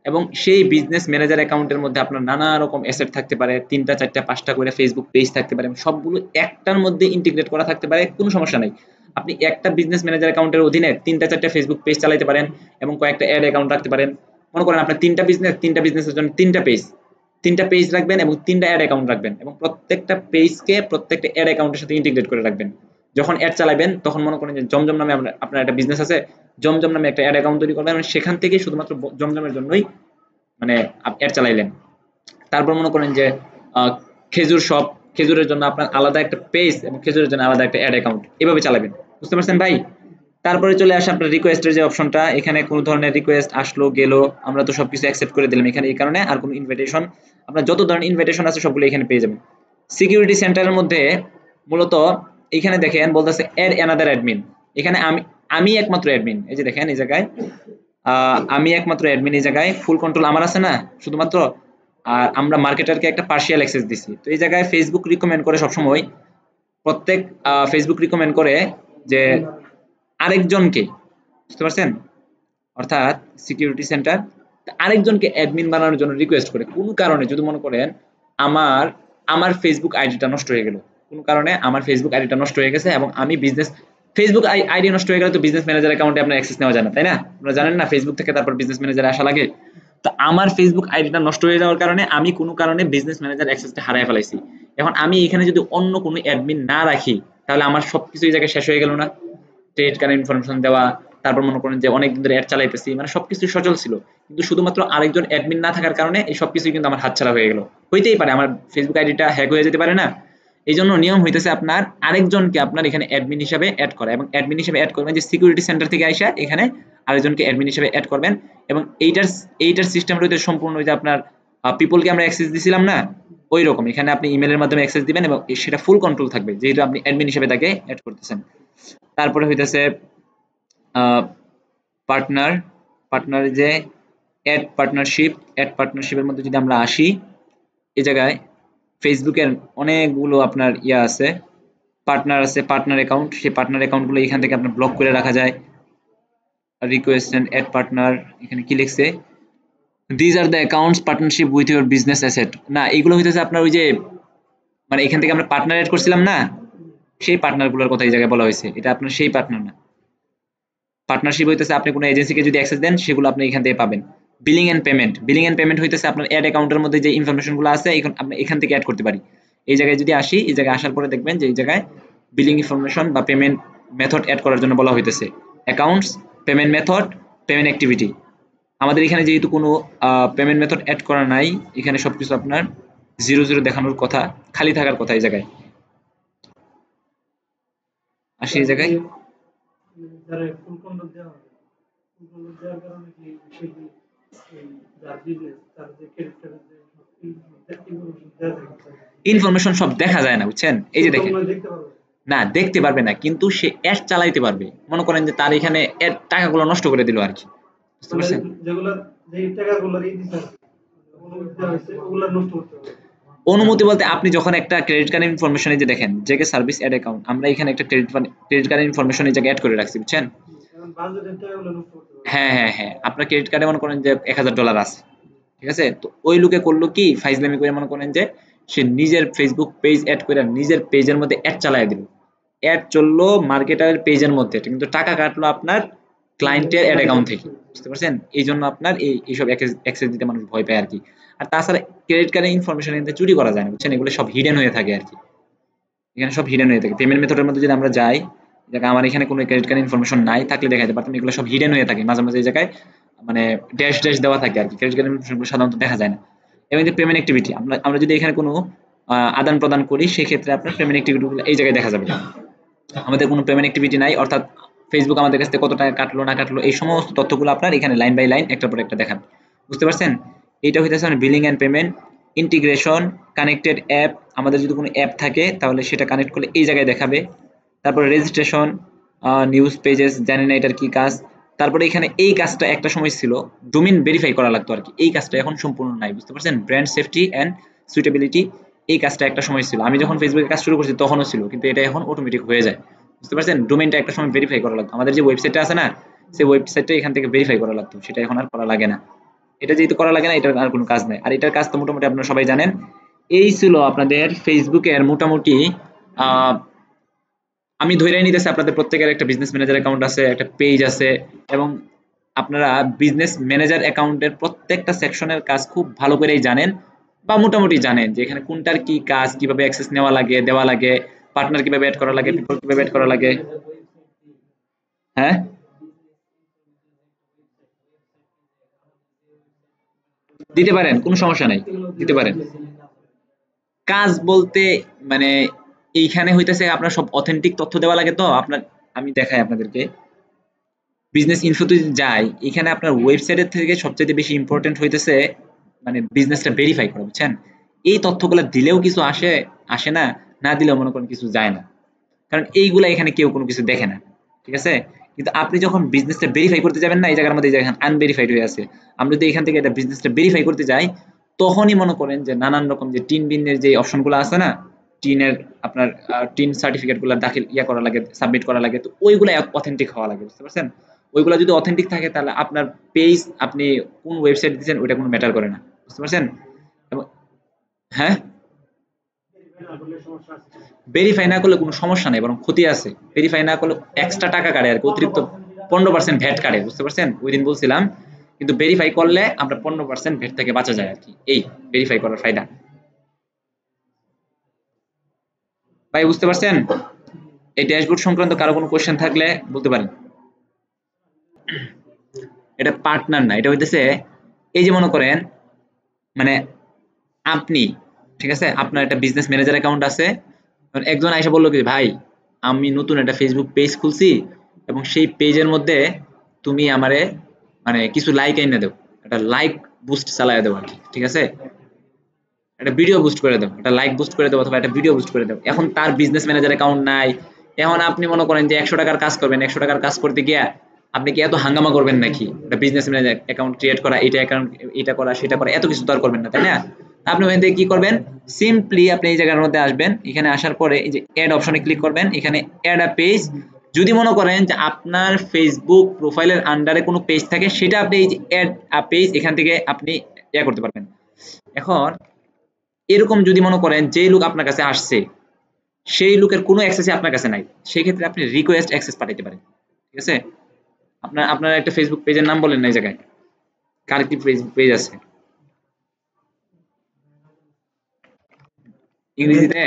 এবং সেই বিজনেস ম্যানেজার অ্যাকাউন্টের মধ্যে আপনার নানা রকম অ্যাসেট থাকতে পারে, 3টা 4টা 5টা করে ফেসবুক পেজ থাকতে পারে, সবগুলো একটার মধ্যে ইন্টিগ্রেট করা থাকতে পারে, কোনো সমস্যা নাই। আপনি একটা বিজনেস ম্যানেজার অ্যাকাউন্টের অধীনে 3টা 4টা ফেসবুক পেজ চালাতে পারেন এবং কয়েকটা অ্যাড অ্যাকাউন্ট রাখতে পারেন। মনে করেন আপনার 3টা বিজনেসের জন্য 3টা পেজ রাখবেন এবং 3টা অ্যাড অ্যাকাউন্ট রাখবেন এবং প্রত্যেকটা পেজকে প্রত্যেকটা অ্যাড অ্যাকাউন্টের সাথে ইন্টিগ্রেট করে রাখবেন। যখন অ্যাড চালাবেন তখন মনে করেন যে জমজম নামে আপনার একটা বিজনেস আছে, জমজম নামে একটা অ্যাড অ্যাকাউন্ট তৈরি করবেন এবং সেখান থেকে শুধুমাত্র জমজমের জন্যই মানে অ্যাড চালাইলেন। তারপর মনে করেন যে খেজুর শপ, খেজুরের জন্য আপনার আলাদা একটা পেজ এবং খেজুরের জন্য আলাদা একটা অ্যাড অ্যাকাউন্ট, এভাবে চালাবেন। বুঝতে পারছেন ভাই? তারপরে চলে আসে আপনার রিকোয়েস্টের যে অপশনটা, এখানে কোনো ধরনের রিকোয়েস্ট আসলো গেল আমরা তো সবকিছু অ্যাকসেপ্ট করে দিলাম এখানে, এই কারণে আর কোনো ইনভাইটেশন, আপনার যত ধরনের ইনভাইটেশন আছে সবগুলো এখানে পেয়ে যাবেন। সিকিউরিটি সেন্টারের মধ্যে মূলত এখানে দেখেন বলতেছে অ্যাড অ্যানাদার অ্যাডমিন। এখানে আমি একমাত্র অ্যাডমিন, এই যে দেখেন এই জায়গায় আমি একমাত্র অ্যাডমিন, এই জায়গায় ফুল কন্ট্রোল আমার আছে না শুধুমাত্র। আর আমরা মার্কেটারকে একটা পার্শিয়াল অ্যাক্সেস দিছি। তো এই জায়গায় ফেসবুক রিকমেন্ড করে সবসময়, প্রত্যেক ফেসবুক রিকমেন্ড করে যে আরেকজনকে, বুঝতে পারছেন? অর্থাৎ সিকিউরিটি সেন্টার আরেকজনকে অ্যাডমিন বানানোর জন্য রিকোয়েস্ট করে। কোন কারণে যদি মনে করেন আমার আমার ফেসবুক আইডিটা নষ্ট হয়ে গেল, কোন কারণে আমার ফেসবুক আইডিটা নষ্ট হয়ে গেছে এবং আমি বিজনেস, ফেসবুক আইডি নষ্ট হয়ে গেলে তো বিজনেস ম্যানেজার অ্যাকাউন্টে আপনার অ্যাক্সেস নেওয়া যায় না, তাই না? আপনারা জানেন না ফেসবুক থেকে তারপর বিজনেস ম্যানেজারে আসা লাগে। তো আমার ফেসবুক আইডিটা নষ্ট হয়ে যাওয়ার কারণে আমি কোনো কারণে বিজনেস ম্যানেজার অ্যাক্সেসটা হারিয়ে ফেলাইছি। এখন আমি এখানে যদি অন্য কোনো অ্যাডমিন না রাখি তাহলে আমার সবকিছু এই জায়গায় শেষ হয়ে গেল না? ক্রেডিট কার্ডের ইনফরমেশন দেওয়া, তারপর মনে করেন যে অনেকদিন ধরে অ্যাড চালাইতেছি, মানে সবকিছু সচল ছিল, কিন্তু শুধুমাত্র আরেকজন অ্যাডমিন না থাকার কারণে এই সবকিছু কিন্তু আমার হাতছাড়া হয়ে গেল। হইতেই পারে আমার ফেসবুক আইডিটা হ্যাক হয়ে যেতে পারে না? এই জন্য নিয়ম হইতেছে আপনার আরেকজনকে আপনার এখানে অ্যাডমিন হিসাবে অ্যাড করা, এবং অ্যাডমিন হিসাবে অ্যাড করবেন যে সিকিউরিটি সেন্টার থেকে আইসা এখানে আরেকজনকে অ্যাডমিন হিসাবে অ্যাড করবেন। এবং এইটার সিস্টেম রয়েছে সম্পূর্ণ ওই যে আপনার পিপলকে আমরা অ্যাক্সেস দিছিলাম না, ওই রকম এখানে আপনি ইমেলের মাধ্যমে অ্যাক্সেস দিবেন এবং সেটা ফুল কন্ট্রোল থাকবে যেহেতু আপনি অ্যাডমিন হিসেবে তাকে অ্যাড করতেছেন। তারপরে হইতেছে পার্টনার, যে অ্যাড পার্টনারশিপের মধ্যে যদি আমরা আসি, এই জায়গায় ফেসবুকের অনেকগুলো আপনার আছে, পার্টনার আছে, পার্টনার অ্যাকাউন্ট, সেই পার্টনার অ্যাকাউন্টগুলো এখান থেকে আপনার ব্লক করে রাখা যায়। রিকোয়েস্ট এন্ড অ্যাড পার্টনার, এখানে কি লিখছে, this are the accounts partnership with your business asset, না এগুলো হইতেছে আপনার ওই যে মানে এখান থেকে আমরা পার্টনার অ্যাড করছিলাম না, সেই পার্টনারগুলোর কথা এই জায়গায় বলা হয়েছে, এটা আপনার সেই পার্টনার না। পার্টনারশিপ হইতেছে আপনি কোনো এজেন্সিকে যদি অ্যাক্সেস দেন সেগুলো আপনি এখান থেকে পাবেন। বিলিং এন্ড পেমেন্ট হইতেছে আপনার অ্যাড অ্যাকাউন্টের মধ্যে যে ইনফরমেশনগুলো আছে এখন আপনি এখান থেকে অ্যাড করতে পারি। এই জায়গায় যদি আসি, এই জায়গায় আসার পরে দেখবেন যে এই জায়গায় বিলিং ইনফরমেশন বা পেমেন্ট মেথড অ্যাড করার জন্য বলা হইতেছে accounts, payment method, payment activity. আমাদের এখানে যেহেতু কোনো পেমেন্ট মেথড অ্যাড করা নাই, এখানে সবকিছু আপনার 00 দেখানোর কথা, খালি থাকার কথা। এই জায়গায় আসি, এই জায়গায় ইনফরমেশন সব দেখা যায় না, বুঝছেন? এই যে দেখেন, না দেখতে পারবে না, কিন্তু সে অ্যাড চালাইতে পারবে। মনে করেন যে তার এখানে অ্যাড টাকাগুলো নষ্ট করে দিল আর কি, বুঝতে পারছেন? অনুমতি বলতে আপনি যখন একটা ক্রেডিট কার্ডের ইনফরমেশন, এই যে দেখেন জেকে সার্ভিস অ্যাড অ্যাকাউন্ট, আমরা এখানে একটা ক্রেডিট কার্ডের ইনফরমেশন এই জায়গায় অ্যাড করে রাখছি, বুঝছেন? হ্যাঁ হ্যাঁ হ্যাঁ, আপনার ক্রেডিট কার্ডে মনে করেন যে $1000 আছে, ঠিক আছে? তো ওই লোকে করলো কি, ফাইজলামি করে মনে করেন যে সে নিজের ফেসবুক পেজ অ্যাড করে নিজের পেজের মধ্যে অ্যাড চালায় দিল, অ্যাড চললো মার্কেটারের পেজের মধ্যে, কিন্তু টাকা কাটলো আপনার ক্লায়েন্টের অ্যাড অ্যাকাউন্ট থেকে, বুঝতে পারছেন? এই জন্য আপনার এইসব অ্যাক্সেস দিতে মানুষ ভয় পায় আর কি। আর তাছাড়া ক্রেডিট কার্ডের ইনফরমেশন কিন্তু চুরি করা যায় না, বুঝছেন? এগুলো সব হিডেন হয়ে থাকে আর কি। এখানে সব হিডেন হয়ে থাকে। পেমেন্ট মেথডের মধ্যে যদি আমরা যাই, দেখো আমার এখানে কোনো ক্রেডিট কার্ড ইনফরমেশন নাই, থাকলে দেখাইতে পারতাম। এগুলো সব হিডেন হয়ে থাকে, মাঝে মাঝে এই জায়গায় মানে ড্যাশ ড্যাশ দেওয়া থাকে আর কি, ক্রেডিট কার্ড ইনফরমেশন সাধারণত দেখা যায় না। এবং যে পেমেন্ট অ্যাক্টিভিটি, আমরা যদি এখানে কোনো আদান প্রদান করি, সেক্ষেত্রে আপনার পেমেন্ট অ্যাক্টিভিটিগুলো এই জায়গায় দেখা যাবে। আমাদের কোনো পেমেন্ট অ্যাক্টিভিটি নাই, অর্থাৎ ফেসবুক আমাদের কাছ থেকে কত টাকা কাটলো না কাটলো এই সমস্ত তথ্যগুলো আপনার এখানে লাইন বাই লাইন একটার পর একটা দেখান। বুঝতে পারছেন? এইটা হইতেছে মানে billing and payment, integration, connected app. আমাদের যদি কোনো অ্যাপ থাকে তাহলে সেটা কানেক্ট করলে এই জায়গায় দেখাবে। তারপরে রেজিস্ট্রেশন, নিউজ পেজেস, জানি না এটার কি কাজ। তারপরে এখানে এই কাজটা একটা সময় ছিল, ডোমেইন ভেরিফাই করা লাগতো আর কি, এই কাজটা এখন সম্পূর্ণ নাই। বুঝতে পারছেন? ব্র্যান্ড সেফটি এন্ড সুইটেবিলিটি, এই কাজটা একটা সময় ছিল, আমি যখন ফেসবুকে কাজ শুরু করছি তখনও ছিল, কিন্তু এটা এখন অটোমেটিক হয়ে যায়। বুঝতে পারছেন? ডোমেইনটা একটা সময় ভেরিফাই করা লাগতো, আমাদের যে ওয়েবসাইটটা আছে না, সেই ওয়েবসাইটটা এখান থেকে ভেরিফাই করা লাগতো, সেটা এখন আর করা লাগে না। এটা যেহেতু করা লাগে না, এটার আর কোনো কাজ নাই। আর এটার কাজ তো মোটামুটি আপনারা সবাই জানেন। এই ছিল আপনাদের ফেসবুকের মোটামুটি আহ আমি ধরে নিতেছি আপনাদের প্রত্যেকের একটা বিজনেস ম্যানেজার অ্যাকাউন্ট আছে, একটা পেজ আছে, এবং আপনারা বিজনেস ম্যানেজার অ্যাকাউন্টের প্রত্যেকটা সেকশনের কাজ খুব ভালো করেই জানেন, বা মোটামুটি জানেন যে এখানে কোনটার কি কাজ, কিভাবে অ্যাক্সেস নেওয়া লাগে, দেওয়া লাগে, পার্টনার কিভাবে অ্যাড করা লাগে, পিপল কিভাবে অ্যাড করা লাগে। হ্যাঁ, দিতে পারেন, কোনো সমস্যা নাই, দিতে পারেন। কাজ বলতে মানে এইখানে হইতেছে আপনার সব অথেন্টিক তথ্য দেওয়া লাগে, তো আপনার আমি দেখাই আপনাদেরকে। বিজনেস ইনফোতে যদি যাই, এখানে আপনার ওয়েবসাইটের থেকে সবচেয়ে বেশি ইম্পর্টেন্ট হইতেছে মানে বিজনেসটা ভেরিফাই করা, বুঝছেন? এই তথ্যগুলো দিলেও কিছু আসে, আসে না, না দিলেও মনে করেন কিছু যায় না, কারণ এইগুলা এখানে কেউ কোনো কিছু দেখে না। ঠিক আছে? কিন্তু আপনি যখন বিজনেসটা ভেরিফাই করতে যাবেন না, এই জায়গার মধ্যে এই জায়গা আনভেরিফাইড হয়ে আছে, আমরা যদি এখান থেকে এটা বিজনেসটা ভেরিফাই করতে যাই, তখনই মনে করেন যে নানান রকম যে টিন বিনের যে অপশনগুলো আছে না, টিনের আপনার টিন সার্টিফিকেট গুলো দাখিল করা লাগে, সাবমিট করা লাগে, তো ওইগুলো অথেন্টিক হওয়া লাগে। বুঝতে পারছেন? ওইগুলো যদি অথেন্টিক থাকে তাহলে আপনার পেজ আপনি কোন ওয়েবসাইট দিচ্ছেন ওইটা কোনো ম্যাটার করে না। বুঝতে পারছেন? এবং হ্যাঁ, ভেরিফাই না করলে কোনো সমস্যা নেই, বরং ক্ষতি আছে। ভেরিফাই না করলে এক্সট্রা টাকা কাটে আর কি, অতিরিক্ত 15% ভ্যাট কাটে। বুঝতে পারছেন? ওই দিন বলছিলাম, কিন্তু ভেরিফাই করলে আমরা 15% ভ্যাট থেকে বাঁচা যায় আর কি, এই ভেরিফাই করার ফায়দা। ভাই বুঝতে পারছেন? এই ড্যাশবোর্ড সংক্রান্ত কারো কোনো কোশ্চেন থাকলে বলতে পারেন। এটা পার্টনার না, এটা হইতেছে এই যে মনে করেন মানে আপনি, ঠিক আছে, আপনার একটা বিজনেস ম্যানেজার অ্যাকাউন্ট আছে, একজন আইসা বললো কি ভাই আমি নতুন একটা ফেসবুক পেজ খুলছি, এবং সেই পেজের মধ্যে তুমি আমারে মানে কিছু লাইক এনে দাও, একটা লাইক বুস্ট চালায় দাও আর কি। ঠিক আছে? একটা ভিডিও বুস্ট করে দাও, একটা লাইক বুস্ট করে দাও, অথবা একটা ভিডিও বুস্ট করে দাও। এখন তার বিজনেস ম্যানেজার অ্যাকাউন্ট নাই, এখন আপনি মনে করেন যে 100 টাকার কাজ করবেন, 100 টাকার কাজ করতে গিয়া আপনি কি এত হাঙ্গামা করবেন নাকি? একটা বিজনেস ম্যানেজার অ্যাকাউন্ট ক্রিয়েট করা, এটা অ্যাকাউন্ট, এটা করা, সেটা করা, এত কিছু তো আর করবেন না, তাই না? আপনি ওখান থেকে কি করবেন, সিম্পলি আপনি এই জায়গার মধ্যে আসবেন, এখানে আসার পরে এই যে অ্যাড অপশনে ক্লিক করবেন, এখানে অ্যাড আ পেজ। যদি মনে করেন যে আপনার ফেসবুক প্রোফাইলের আন্ডারে কোনো পেজ থাকে, সেটা আপনি এই যে অ্যাড আ পেজ এখান থেকে আপনি করতে পারবেন। এখন এরকম যদি মনে করেন যে লোক আপনার কাছে আসছে সেই লোকের কোনো অ্যাক্সেসই আপনার কাছে নাই, সেই ক্ষেত্রে আপনি রিকোয়েস্ট অ্যাক্সেস পাঠাইতে পারেন। ঠিক আছে? আপনার একটা ফেসবুক পেজের নাম বলেন না, এই জায়গায় কার কি ফেসবুক পেজ আছে ইংরেজিতে?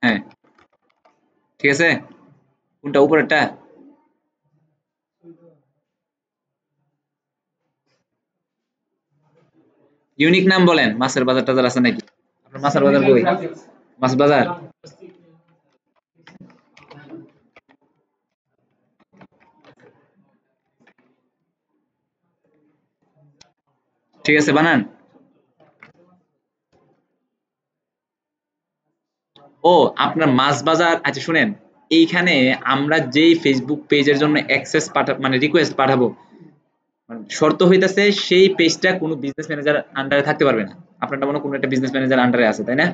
হ্যাঁ, ঠিক আছে, কোনটা উপরেরটা? ইউনিক নাম বলেন, মাছের বাজার টাজার আছে নাকি? আপনার মাছের বাজার কই? মাছ বাজার? ঠিক আছে, বানান। ও, আপনার মাছ বাজার, আচ্ছা শুনেন, এইখানে আমরা যেই ফেসবুক পেজের জন্য অ্যাক্সেস মানে রিকোয়েস্ট পাঠাবো, মানে শর্ত হইতাছে সেই পেজটা কোনো বিজনেস ম্যানেজার আন্ডারে থাকতে পারবে না। আপনারটা মনে হয় কোনো একটা বিজনেস ম্যানেজার আন্ডারে আছে, তাই না?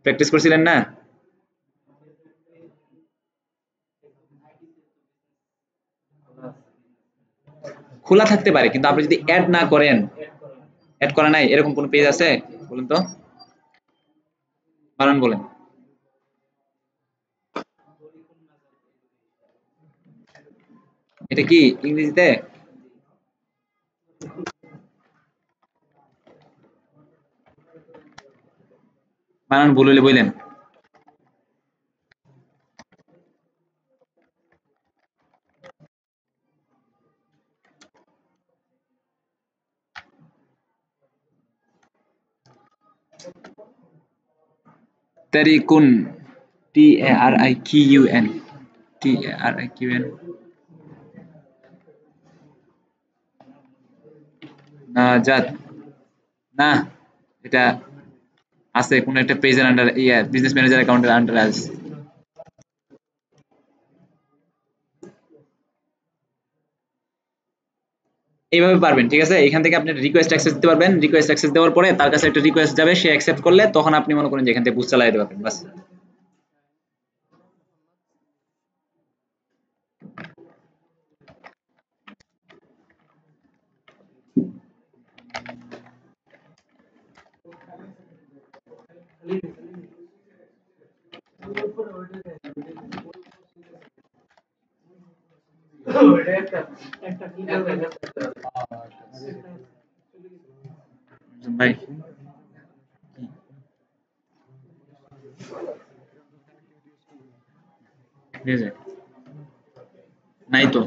প্র্যাকটিস করছিলেন না? খোলা থাকতে পারে, কিন্তু আপনি যদি অ্যাড না করেন, অ্যাড করা নাই এরকম কোন পেজ আছে? বলুন তো, বানান বলেন। এটা কি ইংরেজিতে? বানান ভুল হলে বললেন। তারিকুন, TARIQUN, TARIQUN। নাজাত, না এটা আছে কোন একটা পেজের আন্ডার, বিজনেস ম্যানেজার অ্যাকাউন্টের আন্ডার আছে। এইভাবে পারবেন, ঠিক আছে। এখান থেকে আপনি রিকোয়েস্ট অ্যাক্সেস দিতে পারবেন, রিকোয়েস্ট অ্যাক্সেস দেওয়ার পরে তার কাছে একটা রিকোয়েস্ট যাবে, সে অ্যাকসেপ্ট করলে তখন আপনি মনে করেন যে এখান থেকে বুস্ট চালাতে পারবেন, বাস। ভাই নাই তো